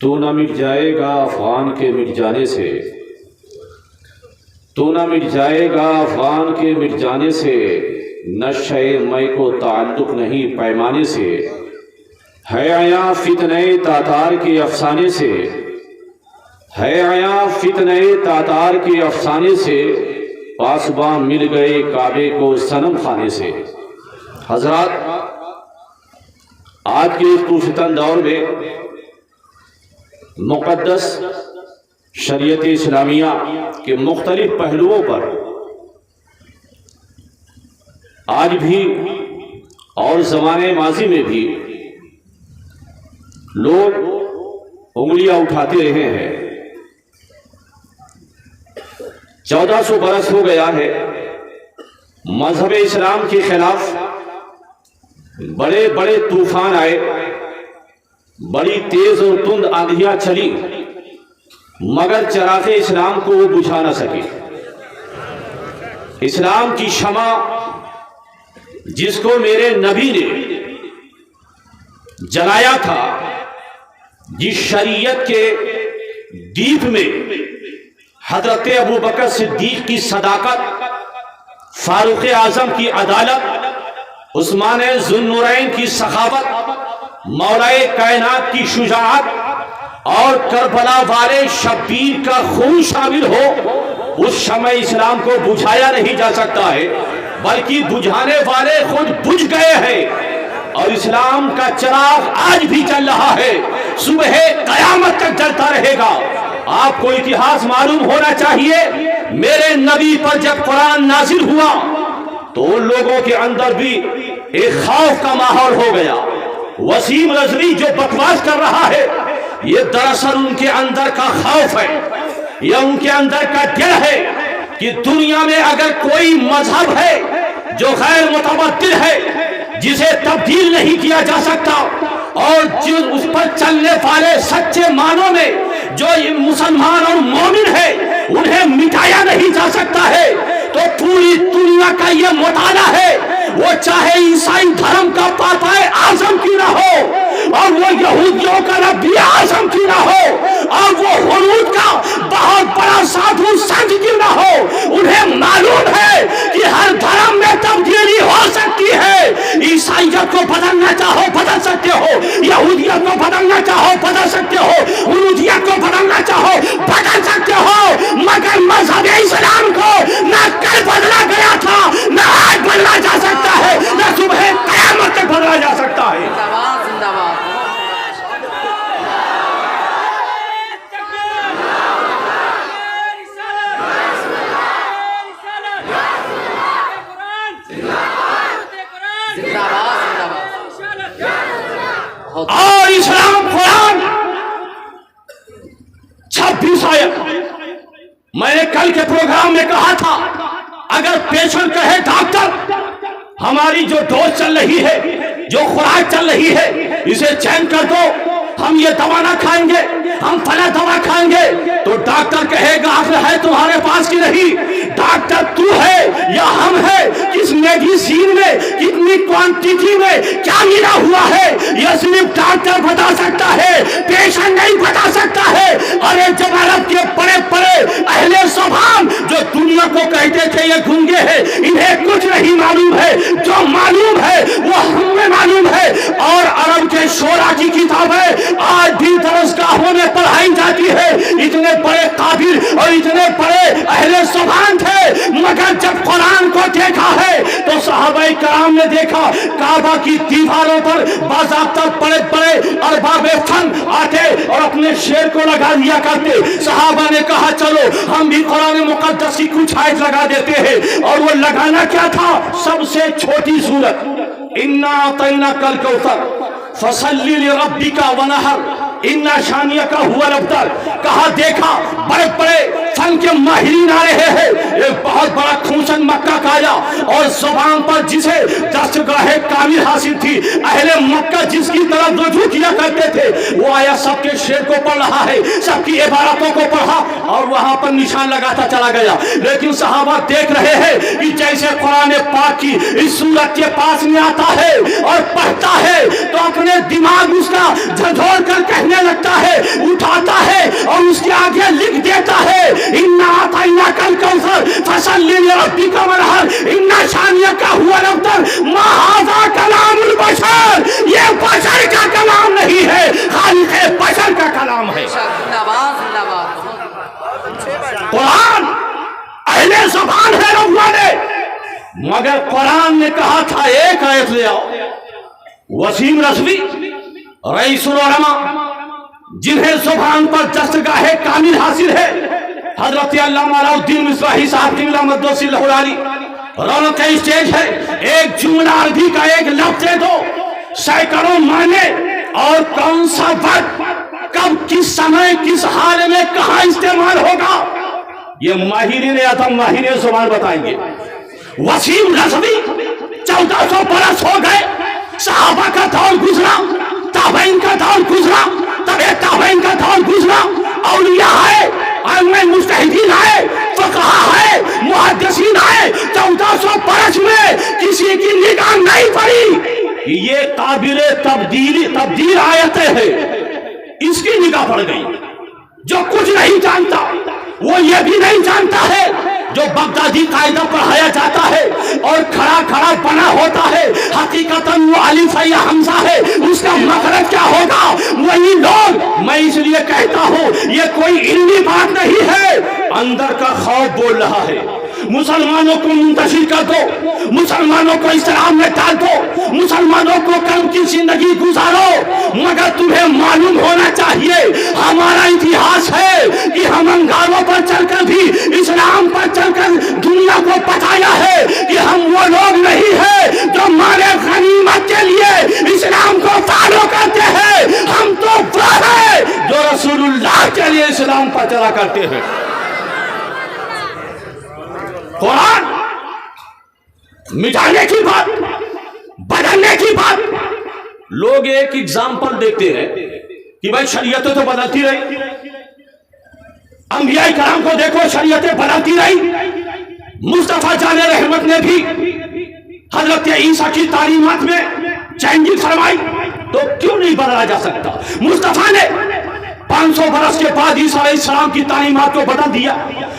تو نہ مٹ جائے گا افغان کے مٹ جانے سے، تو نہ مٹ جائے گا افغان کے مٹ جانے سے، نشہ میں کو تعلق نہیں پیمانے سے، ہے عیاں فتنہ تاتار کے افسانے سے، ہے عیاں فتنہ تاتار کے افسانے سے، پاسباں مل گئے کعبے کو صنم خانے سے۔ حضرات، आज के इस पुरफितन दौर में मुक़द्दस शरीयत इस्लामिया के मुख्तलिफ पहलुओं पर आज भी और ज़माने माजी में भी लोग उंगलियां उठाते रहे हैं। 1400 बरस हो गया है मजहब इस्लाम के खिलाफ बड़े बड़े तूफान आए, बड़ी तेज और तुंद आंधियां चली, मगर चरागे इस्लाम को वो बुझा न सके। इस्लाम की शमा जिसको मेरे नबी ने जलाया था, जिस शरीयत के दीप में हजरत अबू बकर सिद्दीक की सदाकत, फारूक आजम की अदालत, उस्मान ज़ुन्नुरैन की सखावत, मौलाए कायनात की शुजाअत और करबला वाले शब्बीर का खून शामिल हो, उस समय इस्लाम को बुझाया नहीं जा सकता है, बल्कि बुझाने वाले खुद बुझ गए हैं। और इस्लाम का चिराग आज भी चल रहा है, सुबह कयामत तक जलता रहेगा। आपको इतिहास मालूम होना चाहिए, मेरे नबी पर जब कुरान नाजिल हुआ तो उन लोगों के अंदर भी एक खौफ का माहौल हो गया। वसीम रजवी जो बकवास कर रहा है, ये दरअसल उनके अंदर का खौफ है, यह उनके अंदर का डर है कि दुनिया में अगर कोई मजहब है जो गैर मुतबद्दिल है, जिसे तब्दील नहीं किया जा सकता, और जो उस पर चलने वाले सच्चे मानों में जो मुसलमान और मोमिन है उन्हें मिटाया नहीं जा सकता है, तो पूरी दुनिया का ये मुताला है, वो चाहे ईसाई धर्म का पापाए आजम क्यों ना हो, और वो यहूदियों का नबी आजम क्यों ना हो, और वो हुनूद का बहुत बड़ा साधु संत क्यों ना हो, उन्हें मालूम है कि हर धर्म में तब्दीली हो सकती है। ईसाइयत को बदलना चाहो बदल सकते हो, यहूदियत को बदलना चाहो बदल सकते हो, हुनूदियत को बदलना चाहो बदल सकते हो, मगर मजहब इस्लाम को ना कल बदला गया था, ना आज बदला जा सकता है, ना सुबह कयामत तक बदला जा सकता है।
जिंदाबाद जिंदाबाद।
और इस्लाम कुरान 26 आयत। मैंने कल के प्रोग्राम में कहा था, अगर पेशेंट कहे डॉक्टर हमारी जो डोज चल रही है, जो खुराक चल रही है, इसे चैन कर दो, हम ये दवा ना खाएंगे, हम फला दवा खाएंगे, तो डॉक्टर कहेगा अक्ल है तुम्हारे पास की नहीं, डॉक्टर तू है या हम है, किस मेडिसिन में कितनी क्वांटिटी में क्या मिला हुआ है, यह सिर्फ डॉक्टर बता सकता है, पेशेंट नहीं बता सकता है। अरे जब अरब के बड़े बड़े अहले ज़बान जो दुनिया को कहते थे ये गूंगे हैं, इन्हें कुछ नहीं मालूम है, जो मालूम है वो हमें मालूम है। और अरब के शोरा की किताबें आज भी दरसगाहों में पढ़ाई जाती है। इतने बड़े काबिल और इतने बड़े अहले ज़बान थे, मगर जब कुरान को देखा है तो सहाबाए कराम ने देखा काबा की दीवारों पर बाज़ाब्ता बड़े बड़े अरबाबे फन आते और अपने शेर को लगा दिया करते। सहाबा ने कहा चलो हम भी कुरान मुक़द्दस की कुछ आयत लगा देते हैं, और वो लगाना क्या था, सबसे छोटी सूरत, इन्ना अतैना कल कौसर फसल्ली लिरब्बिका वनहर इन्ना शानिया का हुआ अब्तर। कहा देखा बड़े बड़े फन के माहिरीन आ रहे हैं, एक बहुत बड़ा खूंचन मक्का का आया, और जुबान पर जिसे दस्तगाहे कामिल हासिल थी, अहले मक्का जिसकी तरफ रुजू किया करते थे, वो आया सबके शेर को पढ़ रहा है, सबकी इबारतों को पढ़ा और वहां पर निशान लगाता चला गया। लेकिन सहाबा देख रहे हैं कि जैसे कुरान पाक की इस सूरत के पास में आता है और पढ़ता है तो अपने दिमाग उसका झंझोड़ कर कहने लगता है, उठाता है और उसके आगे लिख देता है, इन्ना अतैना कल कौसर फसल्ली लिरब्बिका वनहर इन्ना शानिया का हुआ अब्तर। मा हाज़ा कलामुल बशर, ये बशर का कलाम नहीं है, खालिक़े बशर का कलाम है।
जिंदाबाद जिंदाबाद।
कुरान अहले ज़बान है लोगों ने, मगर कुरान ने कहा था एक आयत ले आओ,
वसीम रज़वी रईसुल उलमा, जिन्हें जुबान पर दस्तगाह कामिल हासिल है, हजरत अल्लामा अलाउद्दीन मिसबाही साहब की मिलामत रौनक का स्टेज है। एक जुमला अरबी का एक लफ्ज़ दे दो, सैकड़ों माने, और कौन सा वक्त कब किस समय किस हाल में कहाँ इस्तेमाल होगा, ये माहिरीन अदब माहिरीन जुबान बताएंगे। वसीम रज़वी 1400 बरस हो गए, सहाबा का दौर गुजरा, ताबईन का दौर गुजरा, तबे ताबईन का दौर गुजरा, औलिया है, आइम्मा मुज्तहिदीन आए, फक़हा है, मुहद्दिसीन आए। 1400 बरस में किसी की निगाह नहीं पड़ी। ये काबिले तब्दील आयतें हैं, इसकी निगाह पड़ गई। जो कुछ नहीं जानता वो ये भी नहीं जानता है, जो बगदादी कायदा पढ़ाया जाता है और खड़ा खड़ा बना होता है, हकीकतन वो अलिफ या हमजा है, उसका मखरज क्या होगा, वही लोग। मैं इसलिए कहता हूँ ये कोई इल्मी बात नहीं है, अंदर का खौफ बोल रहा है। मुसलमानों को मुंतशिर कर दो, मुसलमानों को इस्लाम में डाल दो, मुसलमानों को कर्म की जिंदगी गुजारो, मगर तुम्हें मालूम होना चाहिए हमारा इतिहास है कि हम अंगारों पर चलकर भी इस्लाम पर चलकर दुनिया को बताया है कि हम वो लोग नहीं है जो मारे गनीमत के लिए इस्लाम को फॉलो करते हैं। हम तो वो है जो रसूलुल्लाह के लिए इस्लाम पर चला करते हैं। कुरान मिटाने की बात, बदलने की बात, लोग एक एग्जाम्पल देखते हैं कि भाई शरीयतें तो बदलती रही, अंबिया कराम को देखो शरीयतें बदलती रही। मुस्तफा जाने रहमत ने भी हजरत ईसा की तालीमात में चेंजिंग फरमाई, तो क्यों नहीं बदला जा सकता। मुस्तफा ने 500 बरस के बाद ईसा अलैहिस्सलाम की तालीमात को बदल दिया,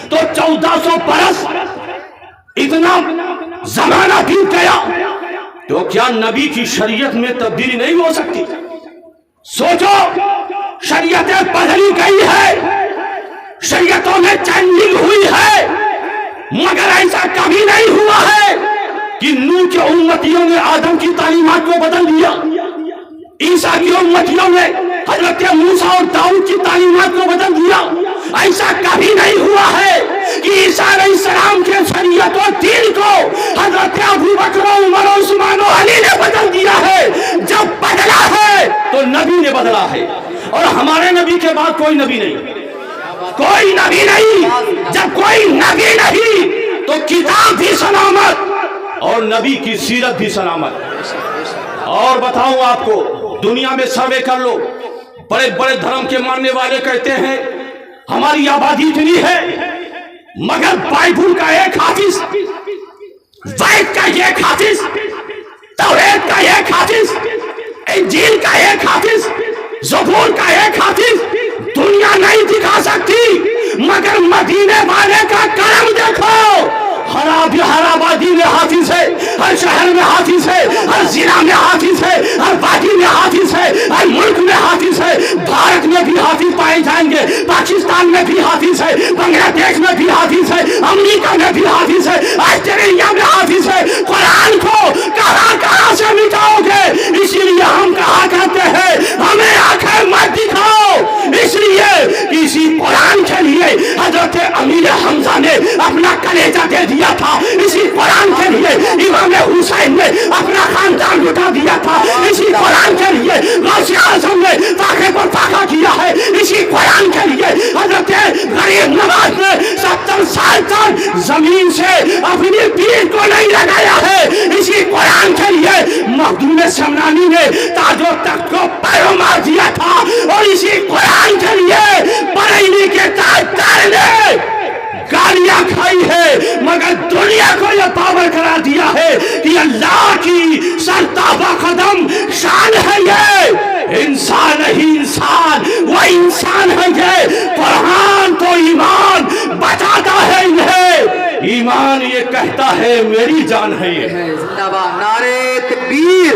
तो 1400 बरस इतना जमाना बीत गया, तो क्या नबी की शरीयत में तब्दीली नहीं हो सकती। सोचो, शरीयतें बदली गई है, शरीयतों में चेंजिंग हुई है, मगर ऐसा कभी नहीं हुआ है कि नूह के उम्मतियों ने आदम की तालीमात को बदल दिया, ईसा की उम्मतियों ने हजरत मूसा और दाऊद की तालीमात को बदल दिया। ऐसा कभी नहीं हुआ है कि ईसा अलैहिस्सलाम के शरीयत और दीन को हजरत अबू बकर, उमर, उस्मान और अली ने बदल दिया है। जब बदला है तो नबी ने बदला है, और हमारे नबी के बाद कोई नबी नहीं, कोई नबी नहीं। जब कोई नबी नहीं तो किताब भी सलामत और नबी की सीरत भी सलामत। और बताऊं आपको, दुनिया में सर्वे कर लो, बड़े बड़े धर्म के मानने वाले कहते हैं हमारी आबादी इतनी है, मगर बाइबल का एक हाफिज, वैद का एक हाफिज, तौरात का एक हाफिज, इंजील का एक हाफिज, ज़बूर का एक हाफिज दुनिया नहीं दिखा सकती। मगर मदीने वाले का करम देखो, हर आबादी में हाफिज है, हर शहर में हाफिज है, हर जिला में हाफिज है, हर वादी में हाफिज है, हर मुल्क में हाफिज है। भारत में भी हाफिज पाए जाएंगे, पाकिस्तान में भी हाफिज है, बांग्लादेश में भी हाफिज है, अमेरिका में भी हाफिज है, ऑस्ट्रेलिया में हाफिज है। कुरान को कहां से मिटाओगे। इसीलिए हम कहा करते हैं हमें आंखें मत दिखाओ, इसलिए इसी कुरान के लिए हजरत अमीर हमजा ने अपना कलेजा दे दिया था, इसी कुरान के लिए इमाम हुसैन ने अपना खानदान लुटा दिया था, इसी कुरान के लिए गौसे आज़म ने फाके पर फाका किया है, इसी कुरान के लिए हजरत गरीब नवाज ने 70 साल तक जमीन से अपनी पीठ को नहीं लगाया है, इसी कुरान के लिए मखदूम शमनानी ने ताजो तख्त को पैरों मार दिया था, और इसी कुरान के लिए बरेली के ताजदार ने गालियां खाई है, मगर दुनिया को यह पावर करार दिया है कि अल्लाह की सरताबा कदम शान है ये। इंसान ही इंसान, वो इंसान है ये। कुरान तो ईमान बताता है इन्हें, ईमान ये कहता है मेरी जान है ये।
जिंदाबाद, नारे तकबीर,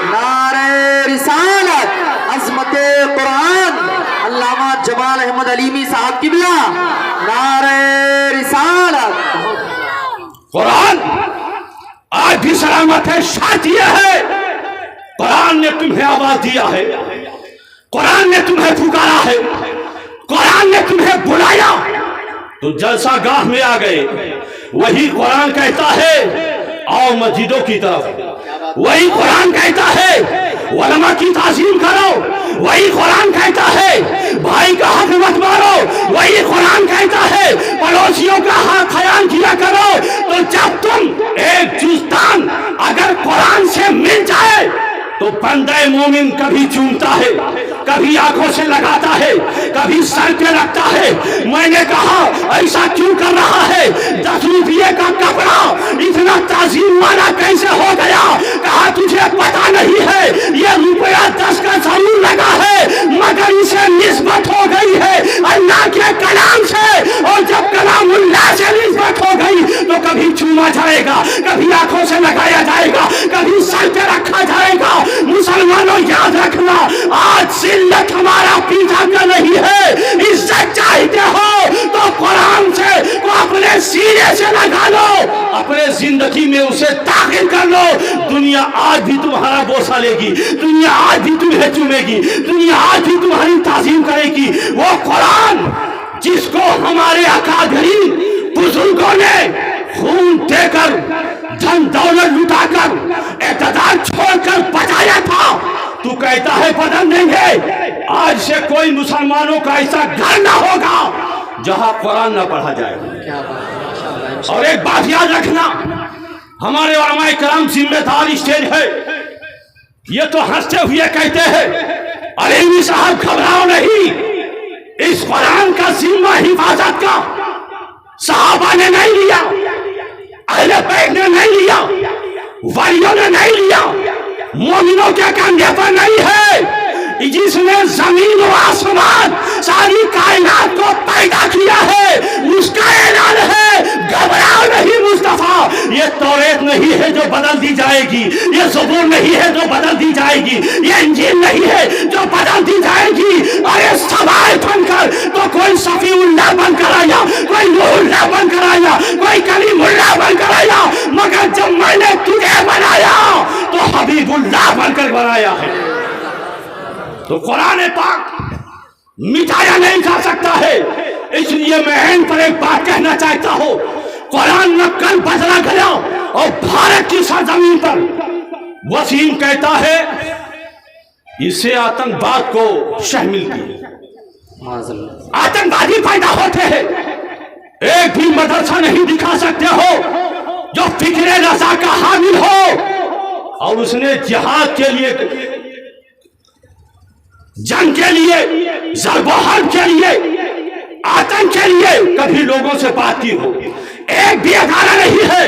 नारे रिसालत, अज़मते कुरान, अल्लामा जमाल अहमद अलीमी साहब किबला, नारे रिसालत।
कुरान आज भी सलामत है, साथ ये है कुरान ने तुम्हें आवाज दिया है, कुरान ने तुम्हें पुकारा है, कुरान ने तुम्हें बुलाया तो जलसा गाह में आ गए। वही कुरान कहता है आओ मस्जिदों की तरफ, वही कुरान कहता है उलमा की ताज़ीम करो, वही कुरान कहता है भाई का हक मत मारो, वही कुरान कहता है पड़ोसियों का हक ख्याल किया करो। तो जब तुम एक जुस्तान अगर कुरान से मिल जाए तो बंदे मोमिन कभी चूमता है, कभी आंखों से लगाता है, कभी सर पे रखता है। मैंने कहा ऐसा क्यों कर रहा है, 10 रुपये का कपड़ा इतना ताजीम वाला कैसे हो गया? कहा तुझे पता नहीं है ये रुपया 10 का जरूर लगा है मगर इसे निस्बत हो गई है अल्लाह के कलाम से, और जब कलामुल्लाह से निस्बत हो गई तो कभी चूमा जाएगा, कभी आंखों से लगाया जाएगा, कभी सर पे रखा जाएगा। मुसलमानों याद रखना, आज जिल्लत हमारा पीछा का नहीं है। इज्जत चाहते हो तो कुरान से को अपने सीने से लगा लो, अपने जिंदगी में उसे दाखिल कर लो। दुनिया आज भी तुम्हारा बोसा लेगी, दुनिया आज भी तुम्हें चूमेगी, दुनिया आज भी तुम्हारी ताजीम करेगी। वो कुरान जिसको हमारे अकादरीन बुजुर्गों ने खून देकर, धन दौलत लुटाकर, इक़्तिदार छोड़कर बचाया था, तू कहता है बदल देंगे। आज से कोई मुसलमानों का ऐसा घर ना होगा जहां कुरान ना पढ़ा जाएगा। और एक बात याद रखना, हमारे उलमाए किराम जिम्मेदार स्टेज है। ये तो हंसते हुए कहते हैं अलीमी साहब घबराओ नहीं, इस कुरान का जिम्मा हिफाजत का सहाबा ने नहीं लिया, अहले बैत ने नहीं लिया, वलियों ने नहीं लिया, मोमिनों के कंधे पर नहीं है। जिसने जमीन और आसमान सारी कायनात को पैदा किया है उसका ऐलान है घबराओ नहीं मुस्तफा। ये तौरेत नहीं है जो बदल दी जाएगी, ये ज़बूर नहीं है जो बदल दी जाएगी, ये इंजील नहीं है जो बदल दी जाएगी। अरे सवाल बनकर तो कोई सफीउल्लाह बनकर आया, कोई नूरुल्लाह बनकर आया, कोई कलीमुल्लाह बनकर आया, मगर जब मैंने तुझे बनाया तो हबीबुल्लाह बनकर बनाया है। तो कुरान पाक मिटाया नहीं जा सकता है। इसलिए मैं इन पर एक बात कहना चाहता हूं, कुरान न कल बदला गया और भारत की सरजमीन पर वसीम कहता है इससे आतंकवाद को शह मिलती है, आतंकवादी पैदा होते हैं। एक भी मदरसा नहीं दिखा सकते हो जो फिक्रे रज़ा का हामिल हो और उसने जिहाद के लिए, जंग के लिए, ज़र्ब-ओ-हर्ब के लिए, आतंक के लिए कभी लोगों से बात की हो। एक भी अदारा नहीं है।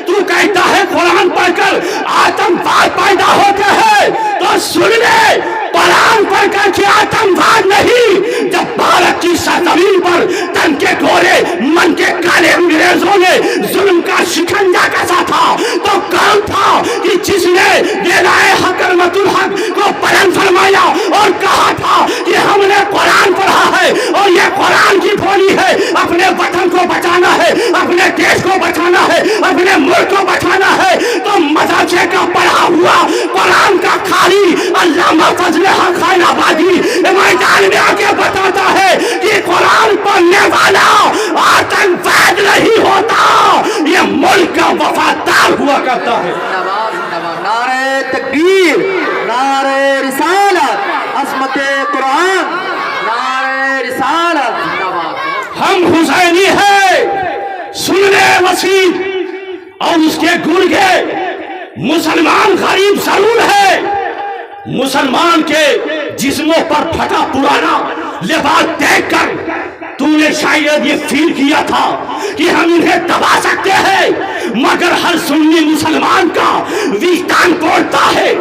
तू कहता है कुरान पढ़कर आतंकवाद पैदा होते हैं, तो सुन ले, कुरान पढ़कर के आतंकवाद नहीं। जब भारत की सरजमीन पर तन के गोरे मन के काले अंग्रेजों ने जुल्म का शिकंजा कसा था, तो कौन था कि जिसने बेलाए हकरमतुल हक को बुलंद फरमाया और कहा था कि हमने कुरान पढ़ा है और ये कुरान की बोली है, अपने वतन को बचाना है, अपने देश को बचाना है, अपने मुल्क को बचाना है। तो मदरसे का पढ़ा हुआ कुरान का खाली अल्लामा फजल हक खैराबादी मैदान में आके बताता है कि कुरान पढ़ने वाला आतंकवाद नहीं होता, ये मुल्क का वफादार हुआ करता है।
नारे तकबीर, नारे रिसालत, असमते कुरान, नारे रिसालत।
हम हुसैनी है, सुन ले वसीम और उसके गुण के। मुसलमान गरीब जरूर है, मुसलमान के जिस्मों पर फटा पुराना लिबास देखकर तूने शायद ये फील किया था कि हम इन्हें दबा सकते हैं, मगर हर सुन्नी मुसलमान का विजदान बोलता है,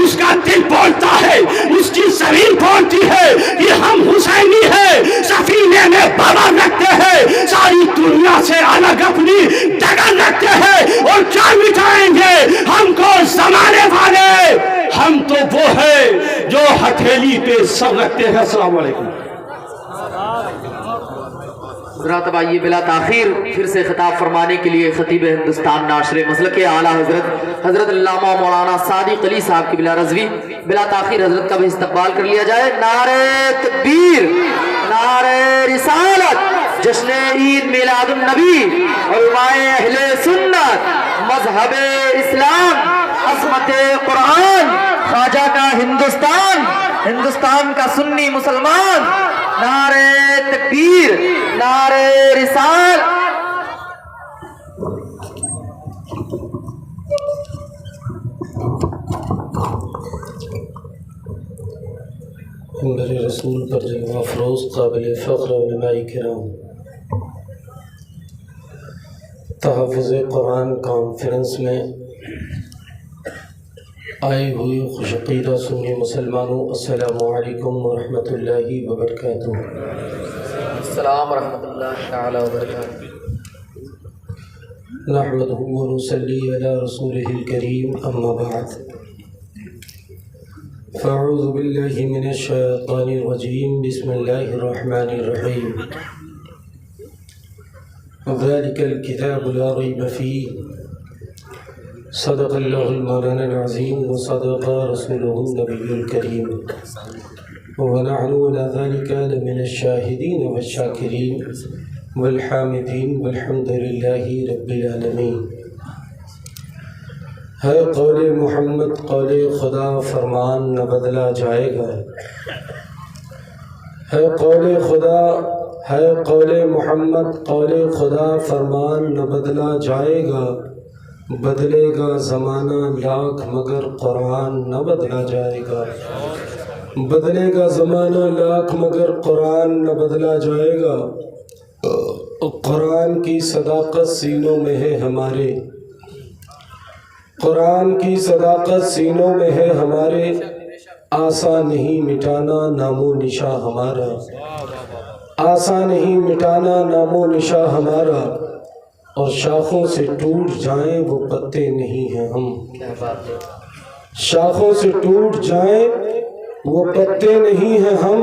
उसका दिल बोलता है, उसकी ज़मीन बोलती है कि हम हुसैनी हैं, सफीने में बबर रखते हैं, सारी दुनिया से अलग अपनी जगह रखते हैं। और क्या मिटाएंगे हमको जमाने वाले? हम तो वो है जो हथेली पे सब रखते हैं। अस्सलाम वालेकुम।
حضرات اب آئیے بلا تاخیر پھر سے خطاب فرمانے کے لیے خطیب ہندوستان ناشر مسلک اعلیٰ حضرت علامہ مولانا صادق علی صاحب کی بلا رضوی بلا تاخیر حضرت کا بھی استقبال کر لیا جائے. نعرہ تکبیر، نعرہ رسالت، جشن عید میلاد النبی، علماء اہل سنت، مذہب اسلام، عظمت قرآن، خواجہ کا ہندوستان، ہندوستان کا سنی مسلمان. نعرہ تکبیر، نعرہ رسالت.
میرے رسول پر جلوہ افروز قابل فخر علماء کرام، تحفظ قرآن کانفرنس میں آئے ہوئے خوش عقیدہ سنی مسلمانوں، السلام علیکم ورحمۃ اللہ وبرکاتہ.
السلام ورحمۃ اللہ تعالی وبرکاتہ.
نحمدہ ونصلی علی رسولہ الکریم، اما بعد، فاعوذ باللہ من الشیطان الرجیم، بسم اللہ الرحمن الرحیم. ذلک الکتاب لا ریب فیہ، صدق اللہ المولانا العظیم وصدق رسولہ النبی الکریم، ونحن على ذلك لمن الشاہدین والشاکرین والحامدین والحمد للہ رب العالمین. ہے قول محمد قول خدا، فرمان نہ بدلا جائے گا. ہے قول خدا، ہے قول محمد قول خدا، فرمان نہ بدلا جائے گا. بدلے گا زمانہ لاکھ مگر قرآن نہ بدلا جائے گا. بدلے گا زمانہ لاکھ مگر قرآن نہ بدلا جائے گا. قرآن کی صداقت سینوں میں ہے ہمارے، قرآن کی صداقت سینوں میں ہے ہمارے. آسان نہیں مٹانا نام و نشاں ہمارا، آسان نہیں مٹانا نام و نشاں ہمارا. اور شاخوں سے ٹوٹ جائیں وہ پتے نہیں ہیں ہم، شاخوں سے ٹوٹ جائیں وہ پتے نہیں ہیں ہم.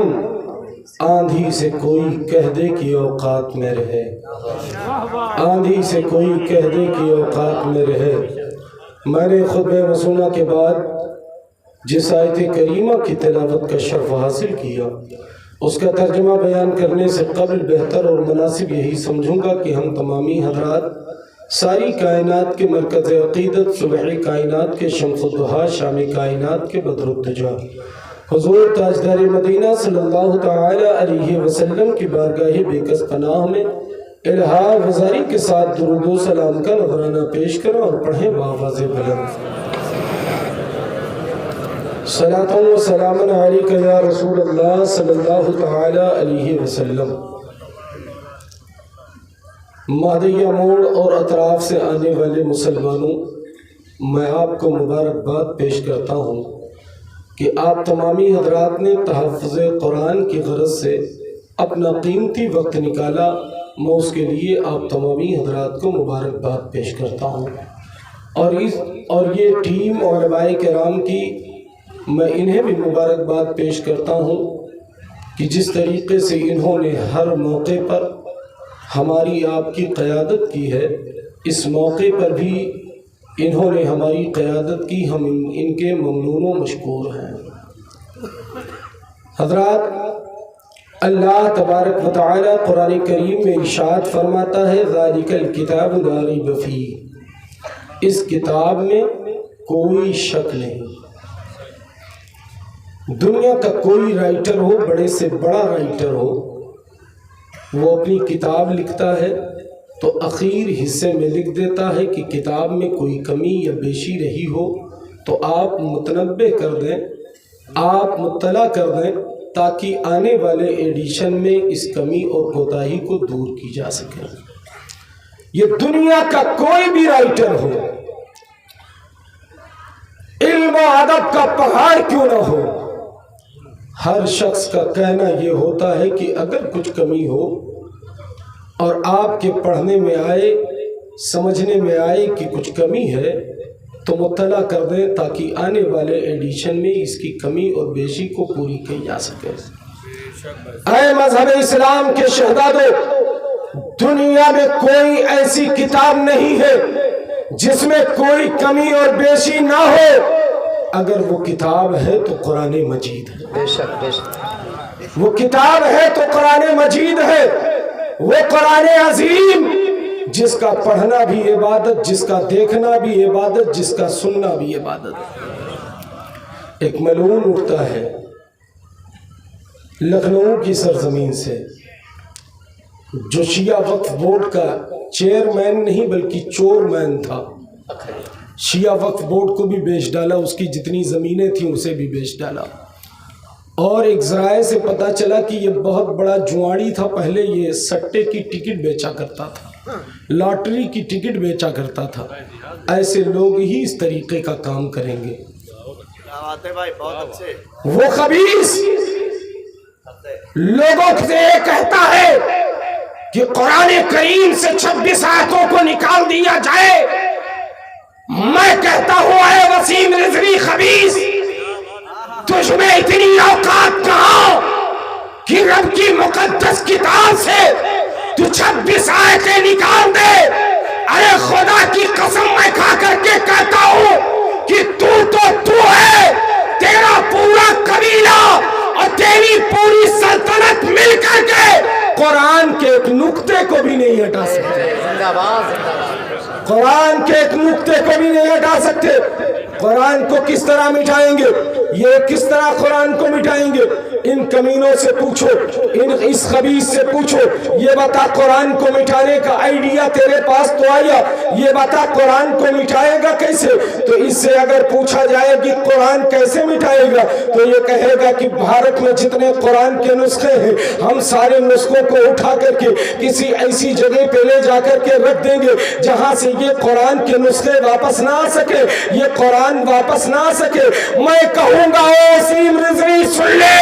آندھی سے کوئی کہہ دے کہ اوقات میں رہے، آندھی سے کوئی کہہ دے کہ اوقات میں رہے. میں نے خطبہ مسونہ کے بعد جس آیت کریمہ کی تلاوت کا شرف حاصل کیا، اس کا ترجمہ بیان کرنے سے قبل بہتر اور مناسب یہی سمجھوں گا کہ ہم تمامی حضرات ساری کائنات کے مرکز عقیدت، صبح کائنات کے شمس الضحیٰ، شام کائنات کے بدر الدجا، حضور تاجدار مدینہ صلی اللہ تعالی علیہ وسلم کی بارگاہ بے کس پناہ میں الہا وزاری کے ساتھ درود و سلام کا نذرانہ پیش کریں اور پڑھیں بآواز بلند. صلاۃ و سلام علیک یا رسول اللہ صلی اللہ تعالی علیہ وسلم. مہدیہ موڑ اور اطراف سے آنے والے مسلمانوں، میں آپ کو مبارکباد پیش کرتا ہوں کہ آپ تمامی حضرات نے تحفظ قرآن کی غرض سے اپنا قیمتی وقت نکالا. میں اس کے لیے آپ تمامی حضرات کو مبارکباد پیش کرتا ہوں. اور یہ ٹیم علماء کرام کی میں انہیں بھی مبارکباد پیش کرتا ہوں کہ جس طریقے سے انہوں نے ہر موقع پر ہماری آپ کی قیادت کی ہے، اس موقع پر بھی انہوں نے ہماری قیادت کی. ہم ان کے ممنون و مشکور ہیں. حضرات، اللہ تبارک و تعالی قرآن کریم میں ارشاد فرماتا ہے ذالک الکتاب لا ریب فیہ، اس کتاب میں کوئی شک نہیں. دنیا کا کوئی رائٹر ہو، بڑے سے بڑا رائٹر ہو، وہ اپنی کتاب لکھتا ہے تو اخیر حصے میں لکھ دیتا ہے کہ کتاب میں کوئی کمی یا بیشی رہی ہو تو آپ متنبہ کر دیں، آپ مطلع کر دیں، تاکہ آنے والے ایڈیشن میں اس کمی اور کوتاہی کو دور کی جا سکے. یہ دنیا کا کوئی بھی رائٹر ہو، علم و ادب کا پہاڑ کیوں نہ ہو، ہر شخص کا کہنا یہ ہوتا ہے کہ اگر کچھ کمی ہو اور آپ کے پڑھنے میں آئے، سمجھنے میں آئے کہ کچھ کمی ہے تو مطلع کر دیں تاکہ آنے والے ایڈیشن میں اس کی کمی اور بیشی کو پوری کی جا سکے. اے مذہب اسلام کے شہزادوں، दुनिया में कोई ऐसी किताब नहीं है जिसमें कोई कमी और बेशी ना हो। अगर वो किताब है तो कुरान मजीद है।
बेशक बेशक।
वो किताब है तो कुरान मजीद है। वो कुरान अजीम जिसका पढ़ना भी इबादत, जिसका देखना भी इबादत, जिसका सुनना भी इबादत। एक मलून उठता है लखनऊ की सरजमीन से, जो शिया वक्फ बोर्ड का चेयरमैन नहीं बल्कि चोरमैन था। शिया वक्फ बोर्ड को भी बेच डाला, उसकी जितनी ज़मीनें थीं उसे भी बेच डाला। और एक ज़राए से पता चला कि ये बहुत बड़ा जुआड़ी था। पहले ये सट्टे की टिकट बेचा करता था, लॉटरी की टिकट बेचा करता था। ऐसे लोग ही इस तरीके का काम करेंगे। वो खबीस लोगों से कहता है कि कुरान करीम से 26 आयतों को निकाल दिया जाए। मैं कहता हूं ऐ वसीम रिजवी खबीस, तुझमें इतनी औकात कहां कि रब की मुकद्दस किताब से तू 26 आयतें निकाल दे। अरे खुदा की कसम मैं खा करके कहता हूं कि तू है, तेरा पूरा कबीला और तेरी पूरी सल्तनत मिल करके कुरान के एक नुक्ते को भी नहीं हटा सकते। कुरान के एक नुक्ते को भी नहीं हटा सकते। कुरान को किस तरह मिटाएंगे? ये किस तरह कुरान को मिटाएंगे? इन कमीनों से पूछो, इस खबीस से पूछो, ये बता कुरान को मिटाने का आइडिया तेरे पास तो आया, ये बता कुरान को मिटाएगा कैसे? तो इससे अगर पूछा जाए कि कुरान कैसे मिटाएगा, तो ये कहेगा कि भारत में जितने कुरान के नुस्खे हैं, हम सारे नुस्खों को उठा करके किसी ऐसी जगह पे ले जाकर के रख देंगे जहां से ये कुरान के नुस्खे वापस ना आ सके, ये कुरान वापस ना आ सके। मैं कहूंगा ओ वसीम रिजवी सुन ले,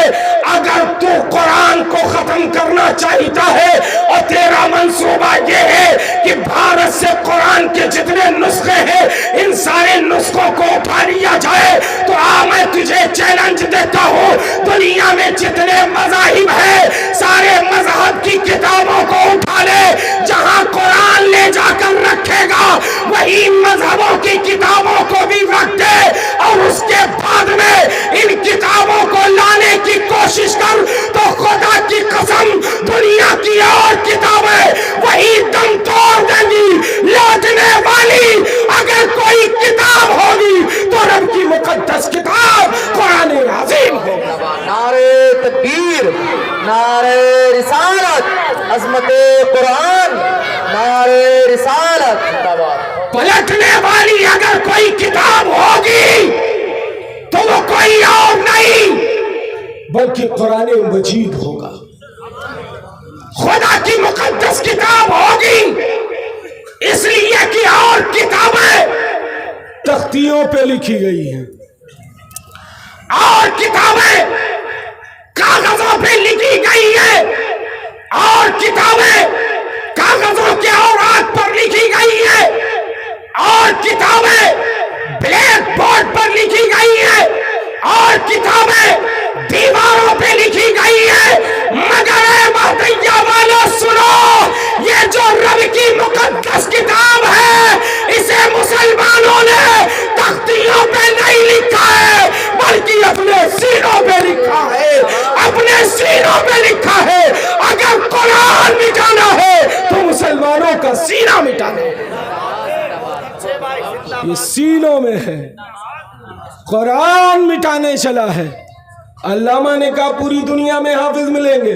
अगर तू कुरान को खत्म करना चाहता है और तेरा मंसूबा ये है कि भारत से कुरान के जितने नुस्खे हैं इन सारे नुस्खों को उठा लिया जाए, तो मैं तुझे चैलेंज देता हूं, दुनिया में जितने मज़ाहिब है सारे मजहब की किताबों को उठा ले। जहां कुरान ले जाकर रखेगा वही मजहबों की किताबों को भी रख दे, और उसके बाद में इन किताबों को लाने की कोशिश कर, तो खुदा की कसम दुनिया की और किताबें वही दम तोड़ देंगी। लौटने वाली अगर कोई किताब होगी तो रब की मुकद्दस किताब कुरान अज़ीम होगा।
नारे तकबीर, नारे रिसालत, अज़मते कुरान, नारे रिसालत।
पलटने वाली अगर कोई किताब होगी तो वो कोई और नहीं बल्कि कुरान मजीद होगा। खुदा की मुकद्दस किताब होगी, इसलिए कि और किताबें तख्तियों पे लिखी गई हैं, और किताबें कागजों पे लिखी गई हैं, और किताबें कागजों के औरात पर लिखी गई हैं, और किताबें ब्लैक बोर्ड पर लिखी गई हैं, और किताबें दीवारों पे लिखी गई है। मगर महतैया वालों सुनो, ये जो रब की मुकद्दस किताब है इसे मुसलमानों ने तख्तियों पे नहीं लिखा है बल्कि अपने सीनों पे लिखा है, अपने सीनों पे लिखा है। अगर कुरान मिटाना है तो मुसलमानों का सीना मिटाना है, ये सीनों में है। कुरान मिटाने चला है। अल्लामा ने कहा पूरी दुनिया में हाफिज मिलेंगे।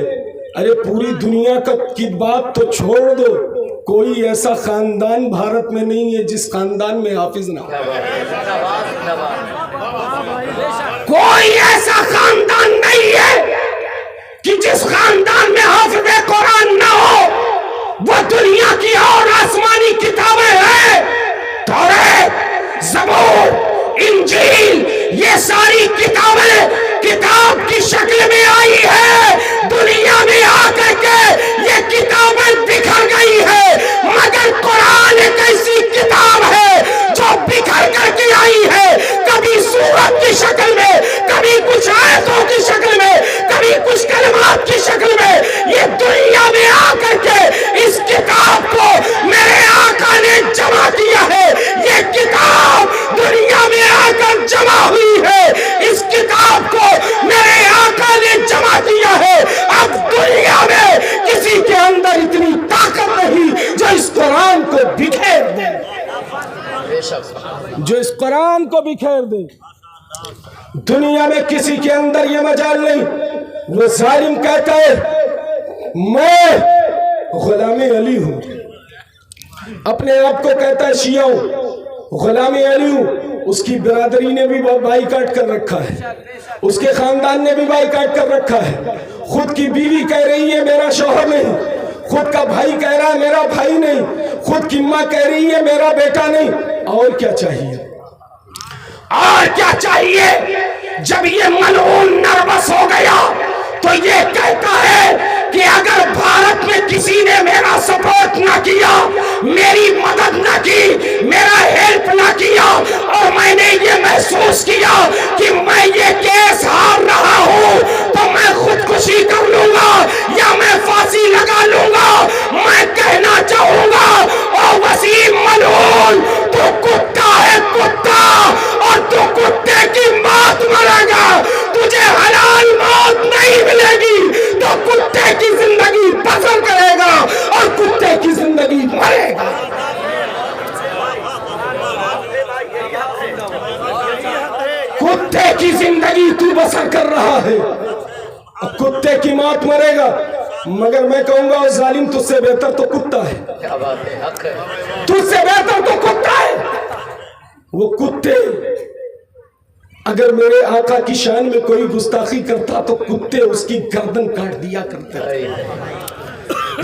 अरे पूरी दुनिया की बात तो छोड़ दो, कोई ऐसा खानदान भारत में नहीं है जिस खानदान में हाफिज ना हो। कोई ऐसा खानदान नहीं है कि जिस खानदान में हाफिज कुरान ना हो। वो दुनिया की और आसमानी किताबें हैं, तौरात, ज़बूर, इंजील, ये सारी किताबें किताब की शक्ल में आई है। दुनिया में आकर के ये किताबें बिखर गई है, मगर कुरान एक ऐसी किताब है जो बिखर करके आई है, कभी सूरत की शक्ल में, कभी कुछ आयतों की शक्ल में, कभी कुछ कलमात की शक्ल में। ये दुनिया में आकर के इस किताब जो इस कुरान को बिखेर दे। दुनिया में किसी के अंदर ये मजाल नहीं। वो जालिम कहता है मैं गुलाम अली हूं, अपने आप को कहता है शिया हूं, गुलाम अली हूं। उसकी बिरादरी ने भी बाईकाट कर रखा है, उसके खानदान ने भी बाईकाट कर रखा है। खुद की बीवी कह रही है मेरा शौहर नहीं, खुद का भाई कह रहा है मेरा भाई नहीं, खुद की माँ कह रही है मेरा बेटा नहीं। और क्या चाहिए?
और क्या चाहिए? जब ये मलऊन नर्वस हो गया तो ये कहता है कि अगर भारत में किसी ने मेरा सपोर्ट ना किया, मेरी मदद ना की, मेरा हेल्प ना किया, और मैंने ये महसूस किया कि मैं ये केस हार रहा हूं, तो मैं खुदकुशी कर लूंगा या मैं फांसी लगा लूंगा। मैं कहना चाहूंगा ओ वसीम मलऊन, तू कुत्ता है कुत्ता, और तू कुत्ते की मौत मरेगा। तुझे हलाल मौत नहीं मिलेगी, तो कुत्ते की जिंदगी बसर करेगा और कुत्ते की जिंदगी मरेगा। कुत्ते की जिंदगी तू बसर कर रहा है, कुत्ते की मौत मरेगा। मगर मैं कहूंगा वो जालिम तुझसे बेहतर तो कुत्ता है, तुझसे बेहतर तो कुत्ता है। वो कुत्ते अगर मेरे आका की शान में कोई गुस्ताखी करता तो कुत्ते उसकी गर्दन काट दिया करते।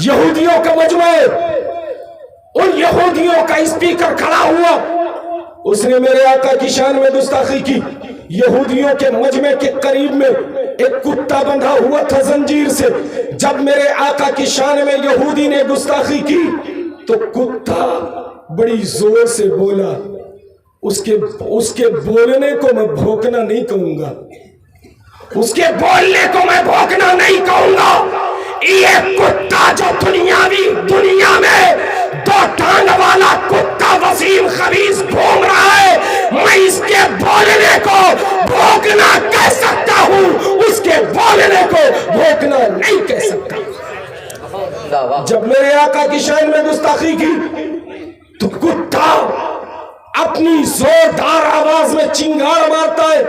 यहूदियों का मजमा है, उन यहूदियों का स्पीकर खड़ा हुआ, उसने मेरे आका की शान में गुस्ताखी की। यहूदियों के मजमे के करीब में एक कुत्ता बंधा हुआ था जंजीर से। जब मेरे आका की शान में यहूदी ने गुस्ताखी की तो कुत्ता बड़ी जोर से बोला। उसके बोलने को मैं भौंकना नहीं कहूंगा, उसके बोलने को मैं भौंकना नहीं कहूंगा। ये कुत्ता जो दुनिया में दो टांग वाला कुत्ता वसीम खबीस घूम रहा है, मैं इसके बोलने को भौंकना कह सकता हूँ, उसके बोलने को भौंकना नहीं कह सकता। जब मेरे आका की शान में गुस्ताखी की तो कुत्ता अपनी जोरदार आवाज में चिंगार मारता है,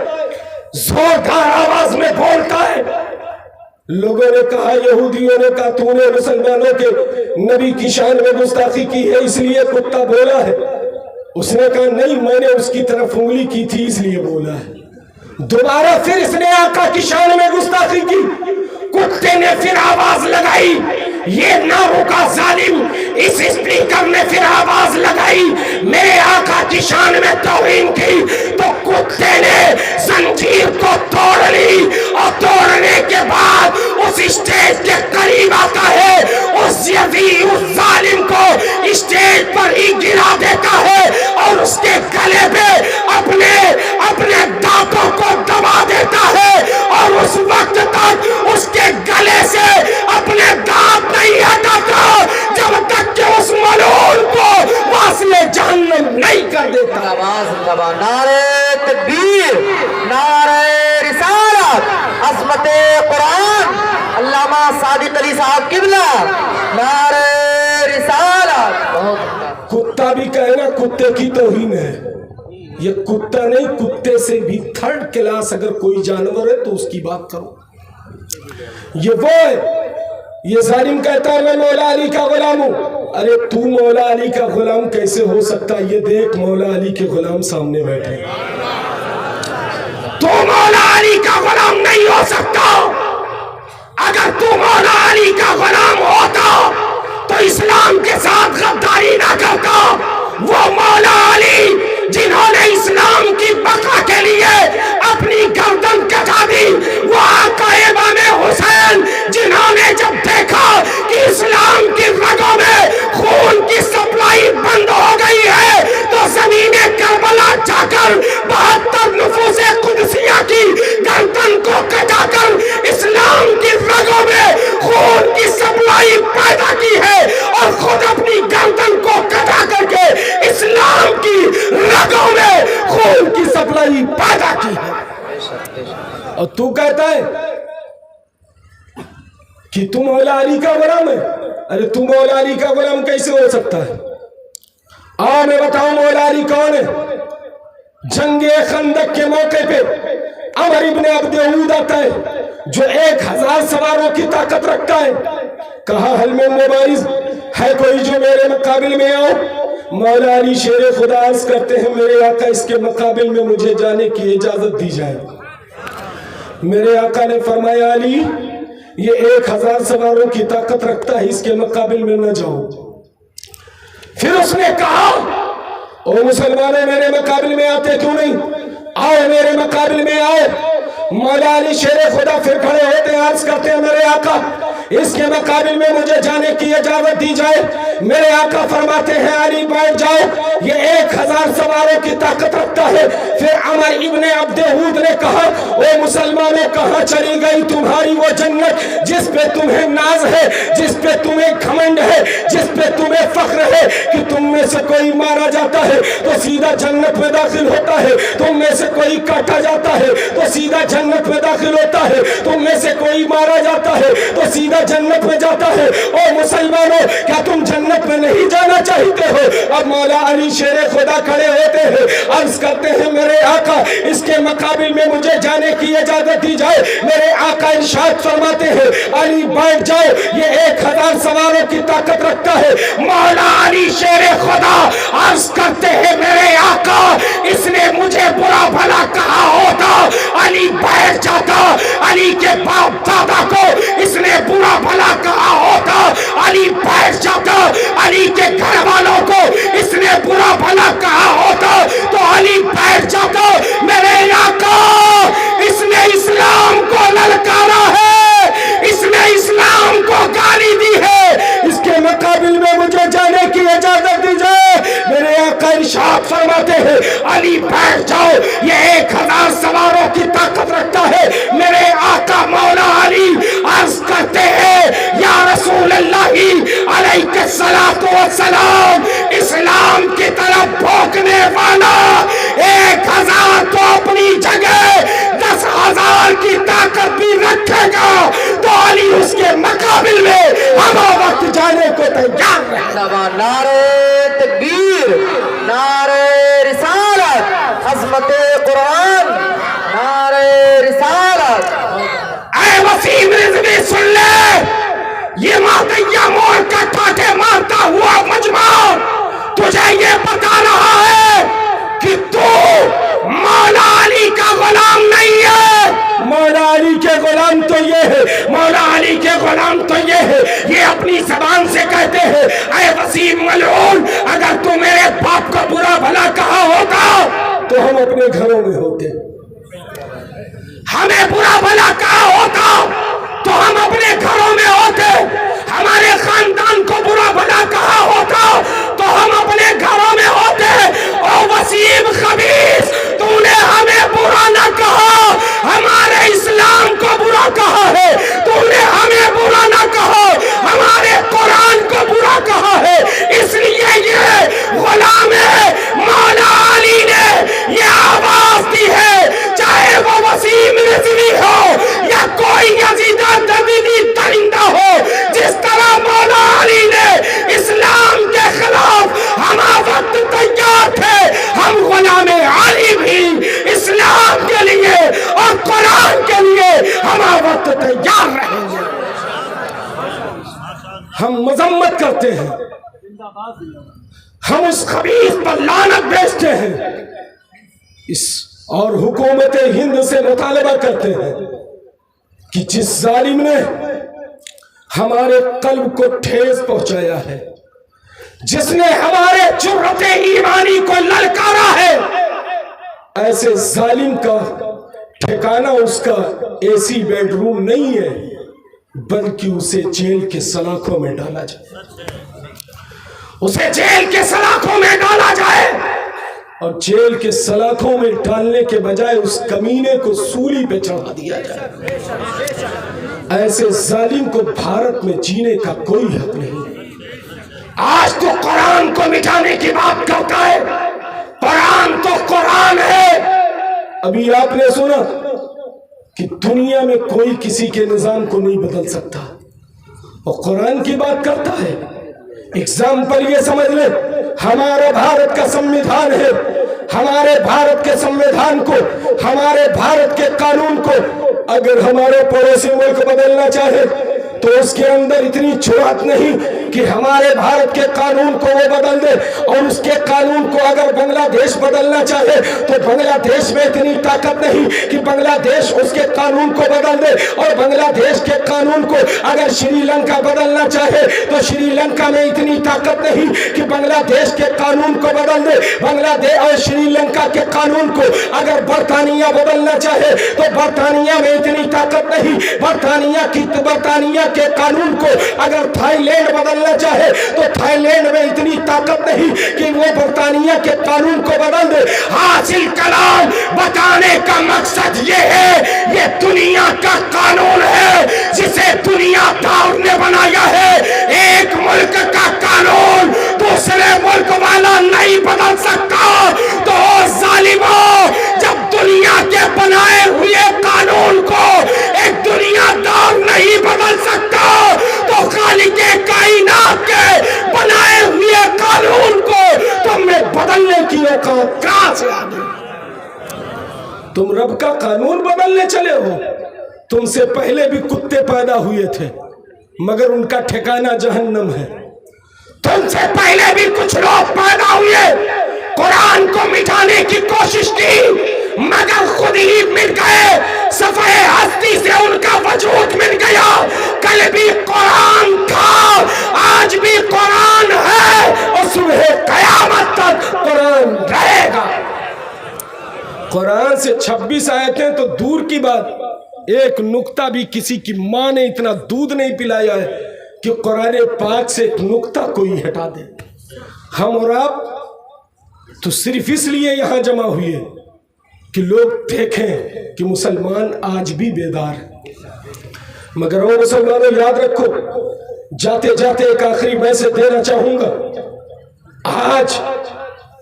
जोरदार आवाज में बोलता है। लोगों ने कहा, यहूदियों ने कहा तूने मुसलमानों के नबी की शान में गुस्ताखी की है इसलिए कुत्ता बोला है। उसने कहा नहीं, मैंने उसकी तरफ उंगली की थी इसलिए बोला है। दोबारा फिर इसने आका की शान में गुस्ताखी की, कुत्ते ने फिर आवाज लगाई। ये ना रुका जालिम, इस स्पीकर ने फिर आवाज लगाई, मेरे आका की शान में तौहीन की, तो कुत्ते ने जंजीर को तोड़ ली और तोड़ने के बाद उस स्टेज के करीब आता है, उस जालिम को स्टेज पर ही गिरा देता है और उसके गले पे अपने दांतों को दबा देता है और उस वक्त तक उसके गले से अपने दांत नहीं हटाता जब तक कि उस मलून को वासिले जहन्नम नहीं कर देता।
नारे तकबीर, नारे रिसालत, अज़मते कुरान, अल्लामा सादिक अली साहब किबला, नारे रिसालत।
कुत्ता भी कहे ना कुत्ते की तौहीन है। ये कुत्ता नहीं, कुत्ते से भी थर्ड क्लास अगर कोई जानवर है तो उसकी बात करो। ये वो है, ये जालिम कहता है मैं मौला अली का गुलाम हूं। अरे तू मौला अली का गुलाम कैसे हो सकता है? ये देख मौला अली के गुलाम सामने बैठे।
तू मौला अली का गुलाम नहीं हो सकता। अगर तू मौला अली का गुलाम होता तो इस्लाम के साथ गद्दारी ना करता। वो मौला अली जिन्होंने इस्लाम की बका के लिए अपनी गर्दन कटा दी, वो आका इमाम हुसैन जिन्होंने जब देखा कि इस्लाम की रगों में खून की सप्लाई बंद हो गई है तो ज़मीने करबला जाकर 72 नफूसे कुदसिया की गर्दन को कटाकर इस्लाम की रगों में खून की सप्लाई पैदा की है और खुद अपनी गर्दन को कटा करके इस्लाम की रगों में खून की सप्लाई पैदा की है।
और तू कहता है कि तू मौला अली का गुलाम है। अरे तू मौला अली का गुलाम कैसे हो सकता है? आओ मैं बताऊं मौला अली कौन है। जंगे खंदक के मौके पे अमर इब्ने अब्द ऊद आता है जो 1000 सवारों की ताकत रखता है। कहा हल में मुबारिज है कोई जो मेरे मुकाबिल में आओ। मौला अली शेर खुदा अर्ज करते हैं मेरे आका इसके मुकाबिल में मुझे जाने की इजाजत दी जाए। मेरे आका ने फरमाया अली ये 1000 सवारों की ताकत रखता है, इसके मुकाबिल में न जाओ। फिर उसने कहा ओ मुसलमानों मेरे मुकाबिल में आते क्यों नहीं, आओ मेरे मुकाबिल में आओ। मौला अली शेर खुदा फिर खड़े होते अर्ज करते हैं मेरे आका इसके मुकाबिल में मुझे जाने की इजाजत दी जाए। मेरे आका फरमाते हैं अली बैठ जाओ, ये 1000 सवारों की ताकत रखता है। फिर अमर इब्ने अब्द ऊद ने कहा ओ मुसलमानों कहाँ चली गई तुम्हारी वो जन्नत जिस पे तुम्हें नाज है, जिस पे तुम्हें घमंड है, जिस पे तुम्हें फख्र है कि तुम में से कोई मारा जाता है तो सीधा जन्नत में दाखिल होता है, तुम में से कोई काटा जाता है तो सीधा जन्नत में दाखिल होता है, तुम में से कोई मारा जाता है तो सीधा जन्नत में जाता है। ओ मुसलमानों क्या तुम जन्नत में नहीं जाना चाहते हो। अब मौला अली शेर खुदा खड़े होते हैं अर्ज करते हैं मेरे आका इसके मुकाबिल में मुझे जाने की इजाजत दी जाए। मेरे आका इरशाद फरमाते हैं अली बैठ जाओ, ये 1000 सवारों की ताकत रखता है। मौला अली शेर खुदा अर्ज करते हैं मेरे आका इसने मुझे बुरा भला कहा होता अली बैठ जाता, अली के बाप दादा को इसने बुरा भला कहा होता अली बैठ जाता, अली के घर वालों को इसने बुरा भला कहा होता तो अली बैठ जाता। मेरे आका इसने इस्लाम को ललकारा है, इसने इस्लाम को गाली दी है, इसके मुकाबिल में मुझे जाने की इजाजत दी जाए। मेरे आका इरशाद फरमाते हैं अली बैठ जाओ, ये 1000 सवारों की ताकत रखता है। मेरे आका मौला अली अर्ज करते हैं या रसूल अल्लाही अलैहि सलातो व सलाम इस्लाम की तरफ भौंकने वाला 1000 तो अपनी जगह 10,000 की ताकत भी रखेगा तो अली उसके मुकाबिल में हम वक्त जाने को तैयार है।
नारे तकबीर, नारे रिसालत, अज़मते कुरान, नारे रिसालत।
ऐ वसीम रिज़वी सुन ले, ये मातैया मोड़ का ठाठे मारता हुआ मजमा तुझे ये बता रहा है कि तू मौला अली का गुलाम नहीं है। मौला अली के गुलाम तो ये है, मौला अली के गुलाम तो ये है, ये अपनी जबान से कहते हैं ऐ वसीम मलऊन अगर तू मेरे बाप का बुरा भला कहा होता तो हम अपने घरों में होते, हमें बुरा भला कहा होता तो हम अपने घरों में होते, हमारे खानदान को बुरा भला कहा होता तो हम अपने घरों में होते। ओ वसीम खबीस तूने हमें बुरा न कहा, हमारे इस्लाम को बुरा कहा है, तूने हमें बुरा न कहा, हमारे कुरान को बुरा कहा है, इसलिए ये गुलाम है। मौला अली ने ये आवाज दी है चाहे वो वसीम रिज़वी हो या कोई यजीदा दबीदी दरिंदा हो, जिस तरह मौला अली ने इस्लाम के खिलाफ हम वक्त तैयार थे, हम गुलाम अली भी इस्लाम के लिए और कुरान के लिए हम वक्त तैयार रहेंगे। हम मजम्मत करते हैं, हम उस खबीस पर लानत भेजते हैं इस और हुकूमत हिंद से मुतालबा करते हैं कि जिस जालिम ने हमारे कल्ब को ठेस पहुंचाया है, जिसने हमारे जुर्रते ईमानी को ललकारा है, ऐसे जालिम का ठिकाना उसका एसी बेडरूम नहीं है बल्कि उसे जेल के सलाखों में डाला जाए, उसे जेल के सलाखों में डाला जाए और जेल के सलाखों में डालने के बजाय उस कमीने को सूली पे चढ़ा दिया जाए। ऐसे जालिम को भारत में जीने का कोई हक नहीं। आज तो कुरान को मिटाने की बात करता है, कुरान तो कुरान है। अभी आपने सुना कि दुनिया में कोई किसी के निजाम को नहीं बदल सकता और कुरान की बात करता है। एग्जाम्पल ये समझ ले, हमारे भारत का संविधान है, हमारे भारत के संविधान को, हमारे भारत के कानून को अगर हमारे पड़ोसी मुल्क बदलना चाहे तो उसके अंदर इतनी जुर्रत नहीं कि हमारे भारत के कानून को वो बदल दे, और उसके कानून को अगर बांग्लादेश बदलना चाहे तो बांग्लादेश में इतनी ताकत नहीं कि बांग्लादेश उसके कानून को बदल दे, और बांग्लादेश के कानून को अगर श्रीलंका बदलना चाहे तो श्रीलंका में इतनी ताकत नहीं कि बांग्लादेश के कानून को बदल दे। बांग्लादेश और श्रीलंका के कानून को अगर बरतानिया बदलना चाहे तो बरतानिया में इतनी ताकत नहीं। बरतानिया के कानून को अगर थाईलैंड बदलना चाहे तो थाईलैंड में इतनी ताकत नहीं कि वो बरतानिया के कानून को बदल दे।
हासिल कलाम बताने का मकसद ये है, ये दुनिया का कानून है जिसे दुनियादार ने बनाया है। एक मुल्क का कानून दूसरे मुल्क वाला नहीं बदल सकता। तो जालिमों, जब दुनिया के बनाए हुए कानून को एक दुनियादार नहीं बदल सकता तो खालिके कायनात के बनाए हुए कानून को
तुम्हें बदलने की औकात कहां से आ गई? तुम रब का कानून बदलने चले हो? तुमसे पहले भी कुत्ते पैदा हुए थे मगर उनका ठिकाना जहन्नम है।
तुमसे पहले भी कुछ लोग पैदा हुए, कुरान को मिटाने की कोशिश की मगर खुद ही मिट गए। सफे हस्ती से उनका वजूद मिट गया। कल भी कुरान था, आज भी कुरान है और सुबह कयामत तक कुरान रहेगा।
कुरान से 26 आयतें तो दूर की बात, एक नुक्ता भी किसी की माँ ने इतना दूध नहीं पिलाया है कि कुरान पाक से एक नुक्ता कोई हटा दे। हम और आप तो सिर्फ इसलिए यहाँ जमा हुए कि लोग देखें कि मुसलमान आज भी बेदार हैं। मगर ओ मुसलमानों, याद रखो, जाते जाते एक आखिरी मैसेज देना चाहूंगा। आज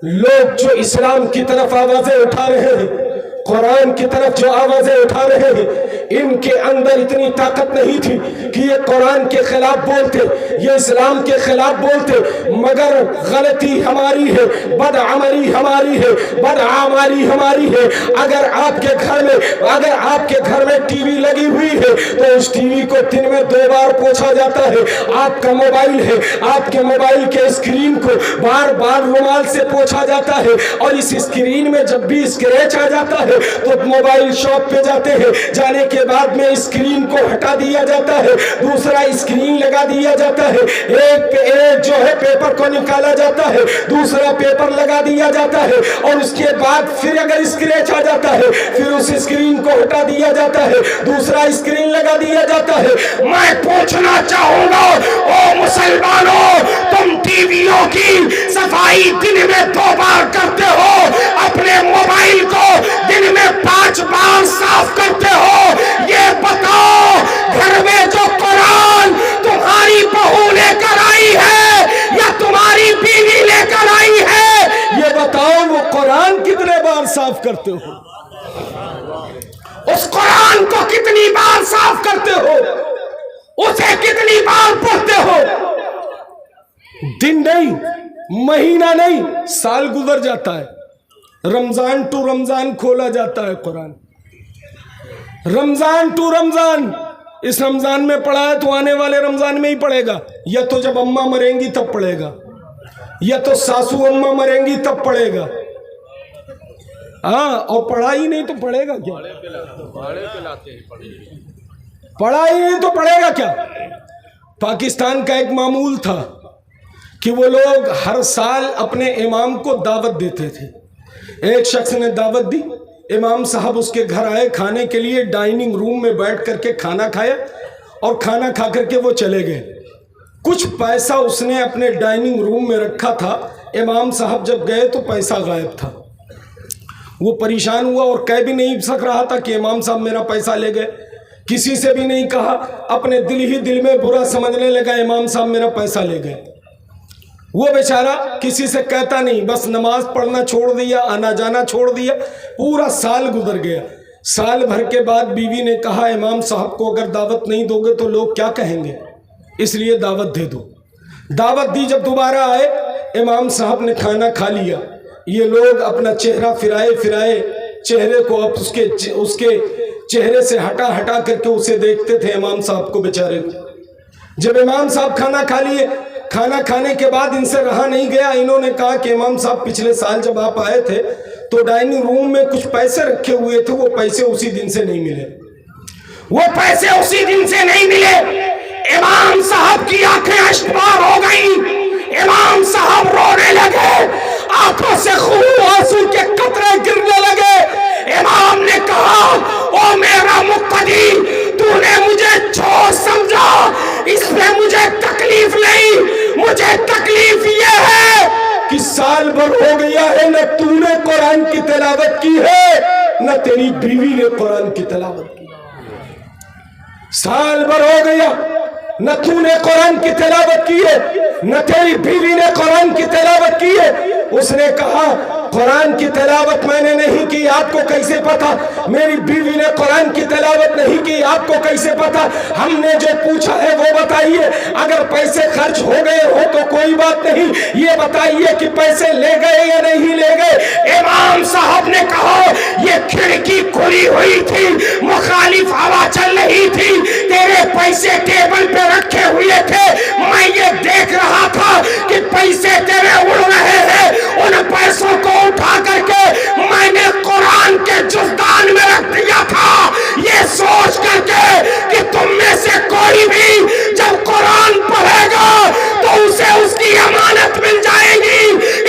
लोग जो इस्लाम की तरफ आवाजें उठा रहे हैं, कुरान की तरफ जो आवाजें उठा रहे हैं, इनके अंदर इतनी ताकत नहीं थी कि ये कुरान के खिलाफ बोलते, ये इस्लाम के खिलाफ बोलते। मगर गलती हमारी है, बदअमली हमारी है, बदआमाली हमारी है। अगर आपके घर में टीवी लगी हुई है तो उस टीवी को दिन में 2 बार पोंछा जाता है। आपका मोबाइल है, आपके मोबाइल के स्क्रीन को बार बार रुमाल से पोंछा जाता है, और इस स्क्रीन में जब भी स्क्रैच आ जाता है तो मोबाइल शॉप पे जाते हैं, जाने के बाद में स्क्रीन को हटा दिया जाता है, दूसरा स्क्रीन लगा दिया जाता है, एक जो है पेपर को निकाला जाता है, दूसरा पेपर लगा दिया जाता है, और उसके बाद फिर अगर स्क्रैच आ जाता है फिर उस स्क्रीन को हटा दिया जाता है, दूसरा स्क्रीन लगा दिया जाता है।
मैं पूछना चाहूंगा, ओ मुसलमानों, तुम टीवियों की सफाई दिन में 2 बार करते हो, अपने मोबाइल को दिन में 5 बार साफ करते हो। ये बताओ, घर में जो कुरान तुम्हारी बहू लेकर आई है या तुम्हारी बीवी लेकर आई है,
ये बताओ वो कुरान कितने बार साफ करते हो?
उस कुरान को कितनी बार साफ करते हो? उसे कितनी बार पढ़ते हो?
दिन नहीं, महीना नहीं, साल गुजर जाता है। रमजान टू रमजान खोला जाता है कुरान, रमजान टू रमजान। इस रमजान में पढ़ा है तो आने वाले रमजान में ही पढ़ेगा, या तो जब अम्मा मरेंगी तब पढ़ेगा, या तो सासू अम्मा मरेंगी तब पढ़ेगा। हाँ, और पढ़ाई नहीं तो पढ़ेगा क्या? पढ़ाई नहीं तो पढ़ेगा क्या? पाकिस्तान का एक मामूल था कि वो लोग हर साल अपने इमाम को दावत देते थे। एक शख्स ने दावत दी, इमाम साहब उसके घर आए खाने के लिए, डाइनिंग रूम में बैठ करके खाना खाया और खाना खा करके वो चले गए। कुछ पैसा उसने अपने डाइनिंग रूम में रखा था, इमाम साहब जब गए तो पैसा गायब था। वो परेशान हुआ और कह भी नहीं सक रहा था कि इमाम साहब मेरा पैसा ले गए, किसी से भी नहीं कहा, अपने दिल ही दिल में बुरा समझने लगा इमाम साहब मेरा पैसा ले गए। वो बेचारा किसी से कहता नहीं, बस नमाज पढ़ना छोड़ दिया, आना जाना छोड़ दिया। पूरा साल गुजर गया। साल भर के बाद बीवी ने कहा इमाम साहब को अगर दावत नहीं दोगे तो लोग क्या कहेंगे, इसलिए दावत दे दो। दावत दी, जब दोबारा आए इमाम साहब ने खाना खा लिया, ये लोग अपना चेहरा फिराए चेहरे को अब उसके चेहरे से हटा करके उसे देखते थे इमाम साहब को बेचारे को। जब इमाम साहब खाना खा लिए, खाना खाने के बाद इनसे रहा नहीं गया, इन्होंने कहा कि इमाम साहब पिछले साल जब आप आए थे तो डाइनिंग रूम में कुछ पैसे रखे हुए थे, वो पैसे उसी दिन से नहीं मिले।
वो पैसे उसी दिन से नहीं मिले। इमाम साहब की आंखें अश्कबार हो गई, इमाम साहब रोने लगे, आंखों से खून आंसू के कतरे गिरने लगे। इमाम ने कहा, ओ मेरा मुक्तदी, तूने मुझे छोड़ समझा, इसमें मुझे तकलीफ नहीं, मुझे तकलीफ ये है
कि साल भर हो गया है न तूने कुरान की तिलावत की है न तेरी बीवी ने कुरान की तिलावत की। साल भर हो गया न तूने कुरान की तिलावत की है न तेरी बीवी ने कुरान की तिलावत की है। उसने कहा, कुरान की तिलावत मैंने नहीं की, आपको कैसे पता? मेरी बीवी ने कुरान की तिलावत नहीं की, आपको कैसे पता? हमने जो पूछा है वो बताइए, अगर पैसे खर्च हो गए हो तो कोई बात नहीं, ये बताइए कि पैसे ले गए या नहीं ले गए।
इमाम साहब ने कहा, ये खिड़की खुली हुई थी, मुखालिफ हवा चल रही थी, तेरे पैसे टेबल पे रखे हुए थे, मैं ये देख रहा था कि पैसे तेरे उड़ रहे हैं। उन पैसों को उठा करके मैंने कुरान के जुज़दान में रख दिया था, ये सोच करके कि तुम में से कोई भी जब कुरान पढ़ेगा तो उसे उसकी अमानत मिल जाएगी।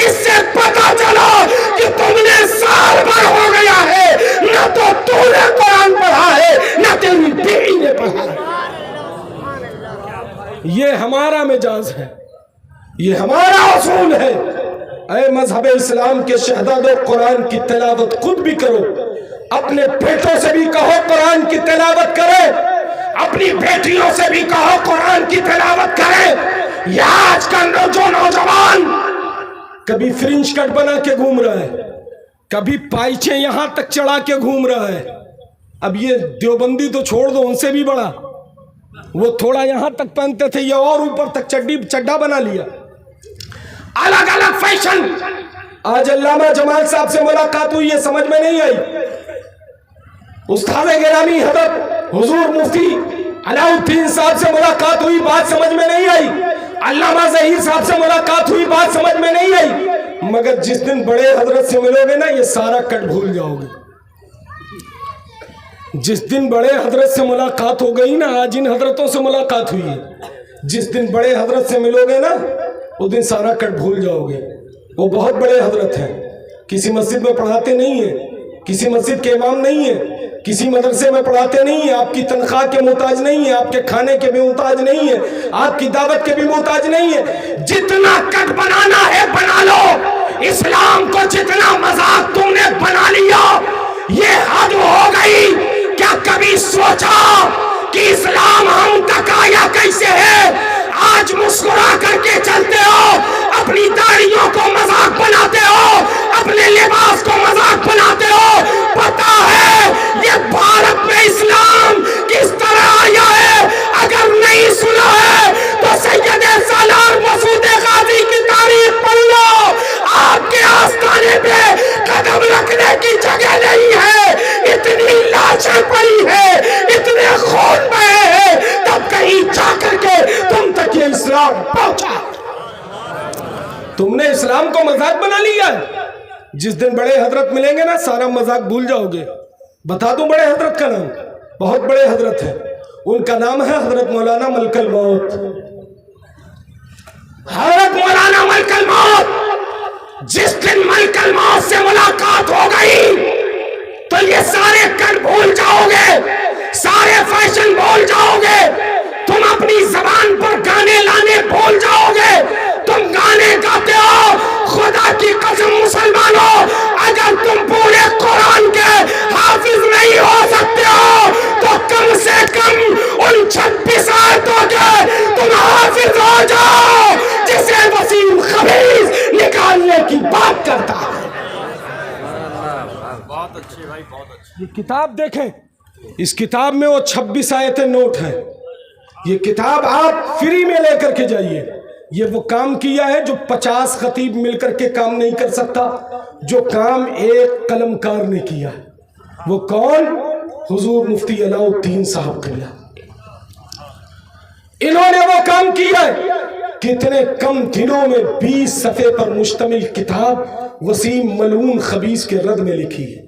इससे पता चला कि तुमने साल भर हो गया है, न तो तूने कुरान पढ़ा है न तेरी बीवी ने पढ़ा है।
ये हमारा मिजाज है, ये हमारा उसूल है। ऐ मजहब इस्लाम के शहदादो, कुरान की तिलावत खुद भी करो, अपने बेटों से भी कहो कुरान की तिलावत करें,
अपनी बेटियों से भी कहो कुरान की तिलावत करें। ये आजकल जो नौजवान
कभी फ्रिंज कट बना के घूम रहा है, कभी पाइचे यहां तक चढ़ा के घूम रहा है। अब ये देवबंदी तो छोड़ दो, उनसे भी बड़ा, वो थोड़ा यहां तक पहनते थे, ये और ऊपर तक चड्डा बना लिया।
अलग अलग फैशन।
आज अल्लामा जमाल साहब से मुलाकात हुई, ये समझ में नहीं आई। उस्ताद गिरामी हज़रत हुजूर मुफ्ती अलाउद्दीन साहब से मुलाकात हुई, बात समझ में नहीं आई। अल्लामा ज़हीर साहब से मुलाकात हुई, बात समझ में नहीं आई। मगर जिस दिन बड़े हजरत से मिलोगे ना, ये सारा कट भूल जाओगे। जिस दिन बड़े हजरत से मुलाकात हो गई ना, आज इन हजरतों से मुलाकात हुई है, जिस दिन बड़े हजरत से मिलोगे ना उस दिन सारा कट भूल जाओगे। वो बहुत बड़े हजरत हैं, किसी मस्जिद में पढ़ाते नहीं है, किसी मस्जिद के इमाम नहीं है, किसी मदरसे में पढ़ाते नहीं है, आपकी तनख्वाह के मोहताज नहीं है, आपके खाने के भी मोहताज नहीं है, आपकी दावत के भी मोहताज नहीं है।
जितना कट बनाना है बना लो, इस्लाम को जितना मजाक तुमने बना लिया, ये हद हो गई। क्या कभी सोचा कि इस्लाम हम तक आया कैसे है? आज मुस्कुरा करके चलते हो, अपनी दाढ़ियों को मजाक बनाते हो, अपने लिबास को मजाक बनाते हो। पता है ये भारत में इस्लाम किस तरह आया है? अगर नहीं सुना है तो सैयद सालार मसूद गाजी की तारीख पढ़ लो। आपके आस्थाने पे कदम रखने की जगह नहीं है, इतनी लाशें पड़ी है, इतने खून बहे हैं, तब कहीं जाकर के तुम तक ये इस्लाम पहुंचा।
तुमने इस्लाम को मजाक बना लिया। जिस दिन बड़े हजरत मिलेंगे ना, सारा मजाक भूल जाओगे। बता दूं बड़े हजरत का नाम, बहुत बड़े हजरत है, उनका नाम है हजरत मौलाना मलकल मौत।
हजरत मौलाना मलकल मौत, जिस दिन मलकल मौत से मुलाकात हो गई तो ये सारे कर भूल जाओगे, सारे फैशन भूल जाओगे, तुम अपनी जबान पर गाने लाने भूल जाओगे। तुम गाने गाते हो, खुदा की कसम मुसलमानों, अगर तुम पूरे कुरान के हाफिज नहीं हो सकते हो तो कम से कम उन 26 आयतों के तुम हाफिज हो जाओ जिसे वसीम खबीज निकालने की बात करता है।
बहुत अच्छी भाई, बहुत अच्छी।
ये किताब देखें, इस किताब में वो 26 आयतें नोट हैं। ये किताब आप फ्री में लेकर के जाइए, یہ وہ کام کیا ہے جو 50 خطیب مل کر کے کام نہیں کر سکتا، جو کام ایک قلم کار نے کیا ہے۔ وہ کون؟ حضور مفتی علاء الدین صاحب قبلہ۔ انہوں نے وہ کام کیا ہے، کتنے کم دنوں میں 20 صفحے پر مشتمل کتاب وسیم ملعون خبیث کے رد میں لکھی ہے۔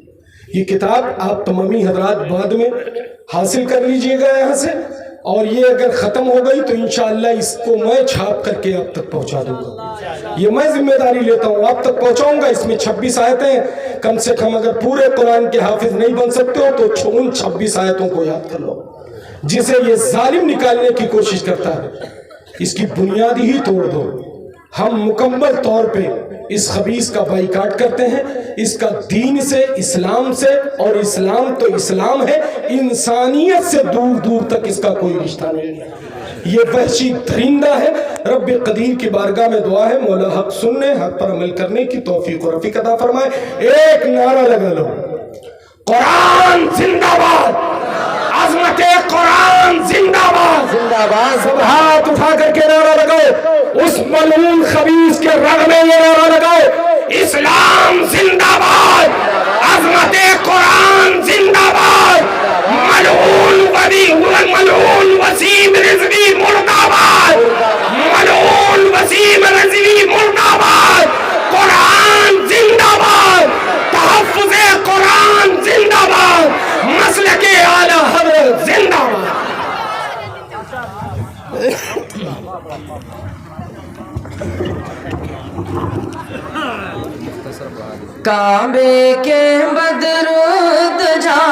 یہ کتاب آپ تمامی حضرات بعد میں حاصل کر لیجئے گا یہاں سے، اور یہ اگر ختم ہو گئی تو انشاءاللہ اس کو میں چھاپ کر کے آپ تک پہنچا دوں گا۔ یہ میں ذمہ داری لیتا ہوں، آپ تک پہنچاؤں گا۔ اس میں 26 آیتیں، کم سے کم اگر پورے قرآن کے حافظ نہیں بن سکتے ہو تو ان 26 آیتوں کو یاد کر لو، جسے یہ ظالم نکالنے کی کوشش کرتا ہے اس کی بنیاد ہی توڑ دو۔ ہم مکمل طور پہ اس خبیث کا بائیکاٹ کرتے ہیں، اس کا دین سے، اسلام سے، اور اسلام تو اسلام ہے، انسانیت سے دور دور تک اس کا کوئی رشتہ نہیں ہے۔ یہ وحشی درندہ ہے۔ رب قدیر کی بارگاہ میں دعا ہے مولا حق سننے، حق پر عمل کرنے کی توفیق و رفیق عطا فرمائے۔ ایک نعرہ لگا لو، قرآن زندہ باد، عظمت قرآن زندہ باد، زندہ باد۔ سب ہاتھ اٹھا کر کے نعرہ لگاؤ، اس ملعون خبیث کے رگ میں یہ نعرہ لگاؤ، اسلام زندہ باد، عظمت قرآن زندہ باد، ملعون وسیم رضوی مرد آباد، ملعون وسیم رضوی مرد آباد، قرآن زندہ باد، تحفظ قرآن زندہ باد، مسلک اعلیٰ حضرت زندہ باد۔
کعبے کے بدرود جا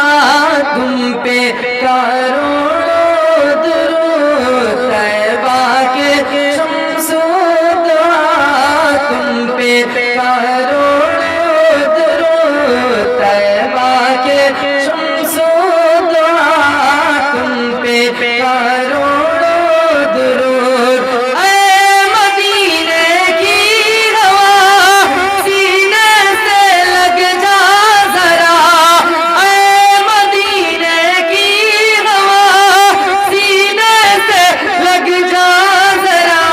تم پہ کروڑوں درود، طیبہ کے شمس و دعا تم پہ کروڑوں درود، طیبہ کے شمس و دعا تم پہ کروڑوں درود۔ اے مدینے کی ہوا سینے سے لگ جا ذرا، اے مدینے کی ہوا سینے سے لگ جا ذرا،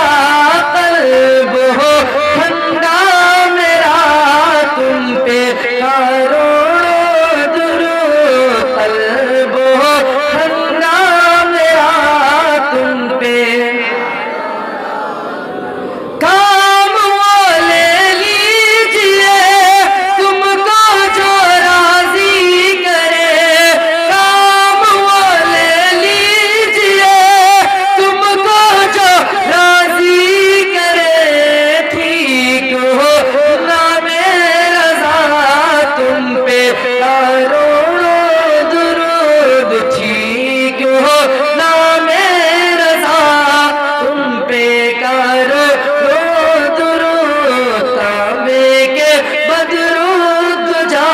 قلب ہو ٹھنڈا میرا تم پہ کروڑوں درود، قلب ہو ٹھنڈا میرا تم پہ۔ کام وہ لے لیجئے تم کو جو راضی کرے، کام وہ لے لیجئے تم کو جو راضی کرے، ٹھیک ہو نام رضا تم پہ کروڑوں درود، ٹھیک ہو نام رضا تم پہ کروڑوں درود، تانبے کے بدرود جا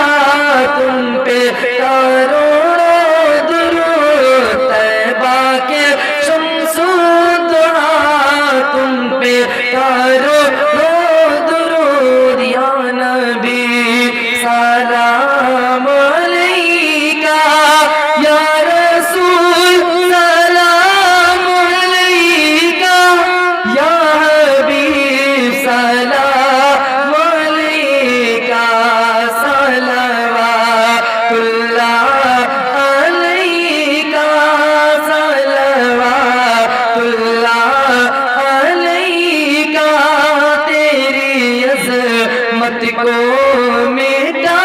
تم پہ کروڑوں درود، طیبہ کے شمس و دعا تم پہ کروڑوں درود۔ یا نبی سلام علیکہ، یا رسول سلام علیکہ، یا حبیب سلام علیکہ، صلوات اللہ علیکہ، صلوات اللہ علیکہ، تیری عظمت کو مٹا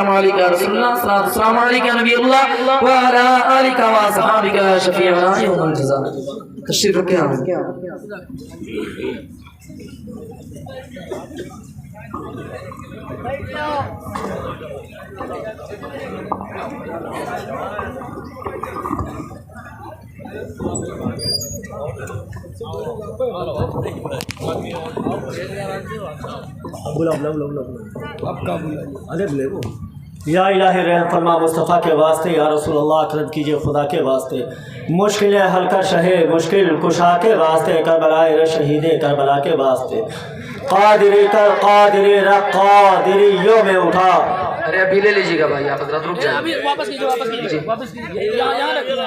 السلام علیکم یا رسول اللہ، الصلاۃ والسلام علیکم یا نبی اللہ وعلی آلک و اصحابک شفیعنا یوم الجزاء۔ تشریف رکھیں آپ۔
یا الہی رحم فرما مصطفیٰ کے واسطے، یا رسول اللہ کرم کیجئے خدا کے واسطے، مشکلیں حل کر شہے مشکل کشا کے واسطے، کربلائے شہید کربلا کے واسطے، قادری کر قادری رکھ قادریوں میں اٹھا۔
ارے ابھی لے لیجیے گا بھائی، آپ حضرات رک جائیں۔
ابھی واپس کیجیے یہاں رکھیے۔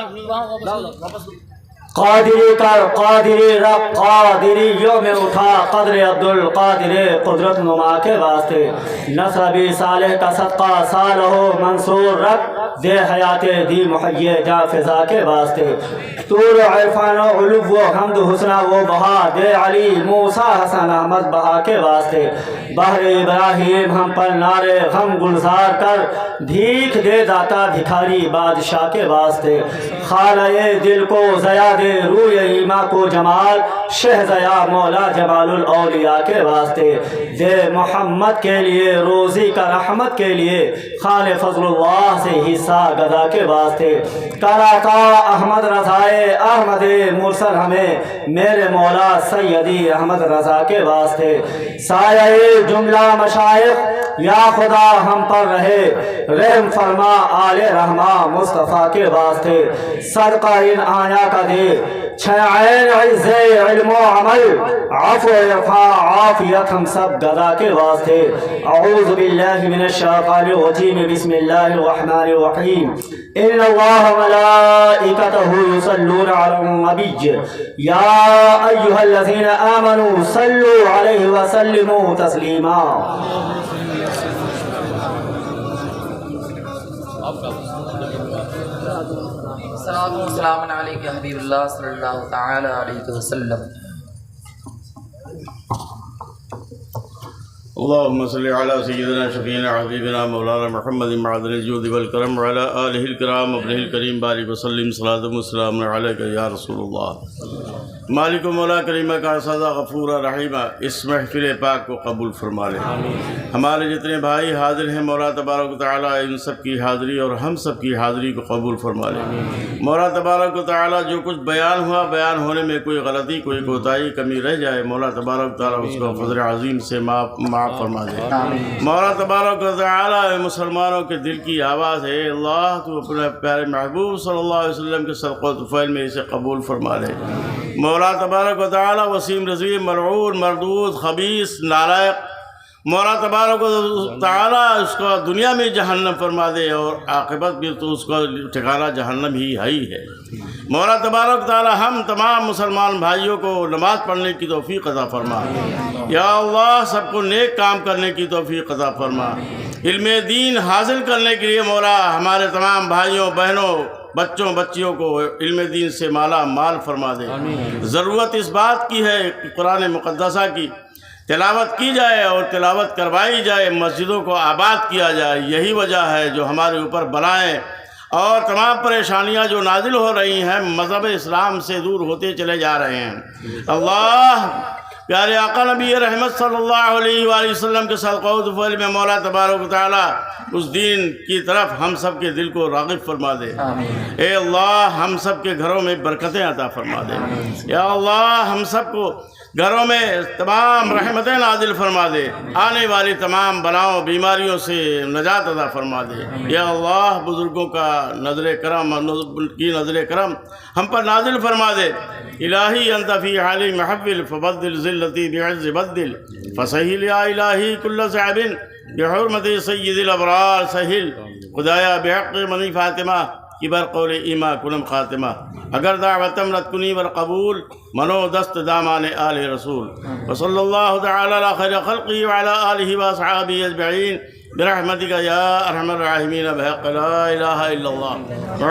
قادری کر قادری رب قادریوں میں اٹھا، قدر عبدالقادر قدرت نما کے واسطے، نصبی صالح کا صدقہ صالح منصور رب دے حیات دی محی جا فضا کے واسطے، طور عرفان و علو و حمد حسنہ و بہا دے علی موسیٰ حسن احمد بہا کے واسطے، بحر ابراہیم ہم پر نعرے غم گلزار کر، بھیک دے داتا بھکاری بادشاہ کے واسطے، خالہ دل کو ضیا دے روی ایما کو جمال، شہزیا مولا جمال الاولیاء کے واسطے، دے محمد کے لیے روزی کا رحمت کے لیے، خال فضل اللہ سے حصہ گدا کے واسطے، کراتا احمد رضائے احمد مرسل ہمیں میرے مولا سیدی احمد رضا کے واسطے، سایہ جملہ مشائخ یا خدا ہم پر رہے، رحم فرما آل رحمہ مصطفیٰ کے واسطے، صدقہ ان آیا کا دے چھ عین عز علم و عمل، عفو عرفا عافیت ہم سب گدا کے واسطے، اعوذ باللہ من الشیطان الرجیم، بسم اللہ الرحمن الرحیم، ان اللہ ملائکتہ یصلون علی النبی یا ایہا الذین آمنوا صلوا علیہ وسلموا تسلیما۔
السلام علیکم یا حبیب اللہ صلی اللہ تعالی علیہ وسلم۔
اللهم صل على سيدنا شفيعنا حبيبنا مولانا محمد معدن الجود والكرم وعلى آله الكرام وابنه الكريم بارك وسلم صلاة وسلام عليك يا رسول الله۔ مالک و مولا کریمہ کا سزا غفور رحیمہ اس محفل پاک کو قبول فرما لے۔ ہمارے جتنے بھائی حاضر ہیں مولا تبارک و تعالیٰ ان سب کی حاضری اور ہم سب کی حاضری کو قبول فرما لے۔ مولا تبارک و تعالیٰ جو کچھ بیان ہوا، بیان ہونے میں کوئی غلطی کوئی کوتاہی کمی رہ جائے، مولا تبارک و تعالیٰ اس کو فضل عظیم سے معاف فرما دے۔ مولا تبارک و تعالیٰ مسلمانوں کے دل کی آواز ہے، اللہ تو اپنے پیارے محبوب صلی اللہ علیہ وسلم کے صدقہ و طفیل میں اسے قبول فرما لے۔ مولا تبارک و تعالیٰ وسیم رضوی ملعون مردود خبیث نالائق، مولا تبارک و تعالیٰ اس کو دنیا میں جہنم فرما دے اور عاقبت بھی تو اس کو ٹھکانہ جہنم ہی ہے۔ مولا تبارک و تعالیٰ ہم تمام مسلمان بھائیوں کو نماز پڑھنے کی توفیق عطا فرما، یا اللہ سب کو نیک کام کرنے کی توفیق عطا فرما، علم دین حاصل کرنے کے لیے مولا ہمارے تمام بھائیوں بہنوں بچوں بچیوں کو علم دین سے مالا مال فرما دے۔ ضرورت اس بات کی ہے کہ قرآن مقدسہ کی تلاوت کی جائے اور تلاوت کروائی جائے، مسجدوں کو آباد کیا جائے، یہی وجہ ہے جو ہمارے اوپر بلائیں اور تمام پریشانیاں جو نازل ہو رہی ہیں مذہب اسلام سے دور ہوتے چلے جا رہے ہیں۔ اللہ پیارے آقا نبی رحمت صلی اللہ علیہ وآلہ وسلم کے صدقہ و طفیل میں مولا تبارک و تعالیٰ اس دین کی طرف ہم سب کے دل کو راغب فرما دے۔ اے اللہ ہم سب کے گھروں میں برکتیں عطا فرما دے، یا اللہ ہم سب کو گھروں میں تمام رحمتیں نازل فرما دے، آنے والی تمام بلاؤں بیماریوں سے نجات عطا فرما دے۔ یا اللہ بزرگوں کا نظر کرم ہم پر نازل فرما دے۔ الہی انت فی حالی محول فبدل ذلتی بعز بدل فسہل یا الہی کل صعب بحرمت سید الابرار سہل، خدایا بحق منی فاطمہ کی برقول ایما کنم خاتمہ، اگر دعوتم رد کنی برقبول منو دست دامان آل رسول، وصلی اللہ تعالی علی خیر خلقی وعلی آلہ واصحابہ اجمعین برحمتک یا ارحم الراحمین بحق لا الہ الا اللہ۔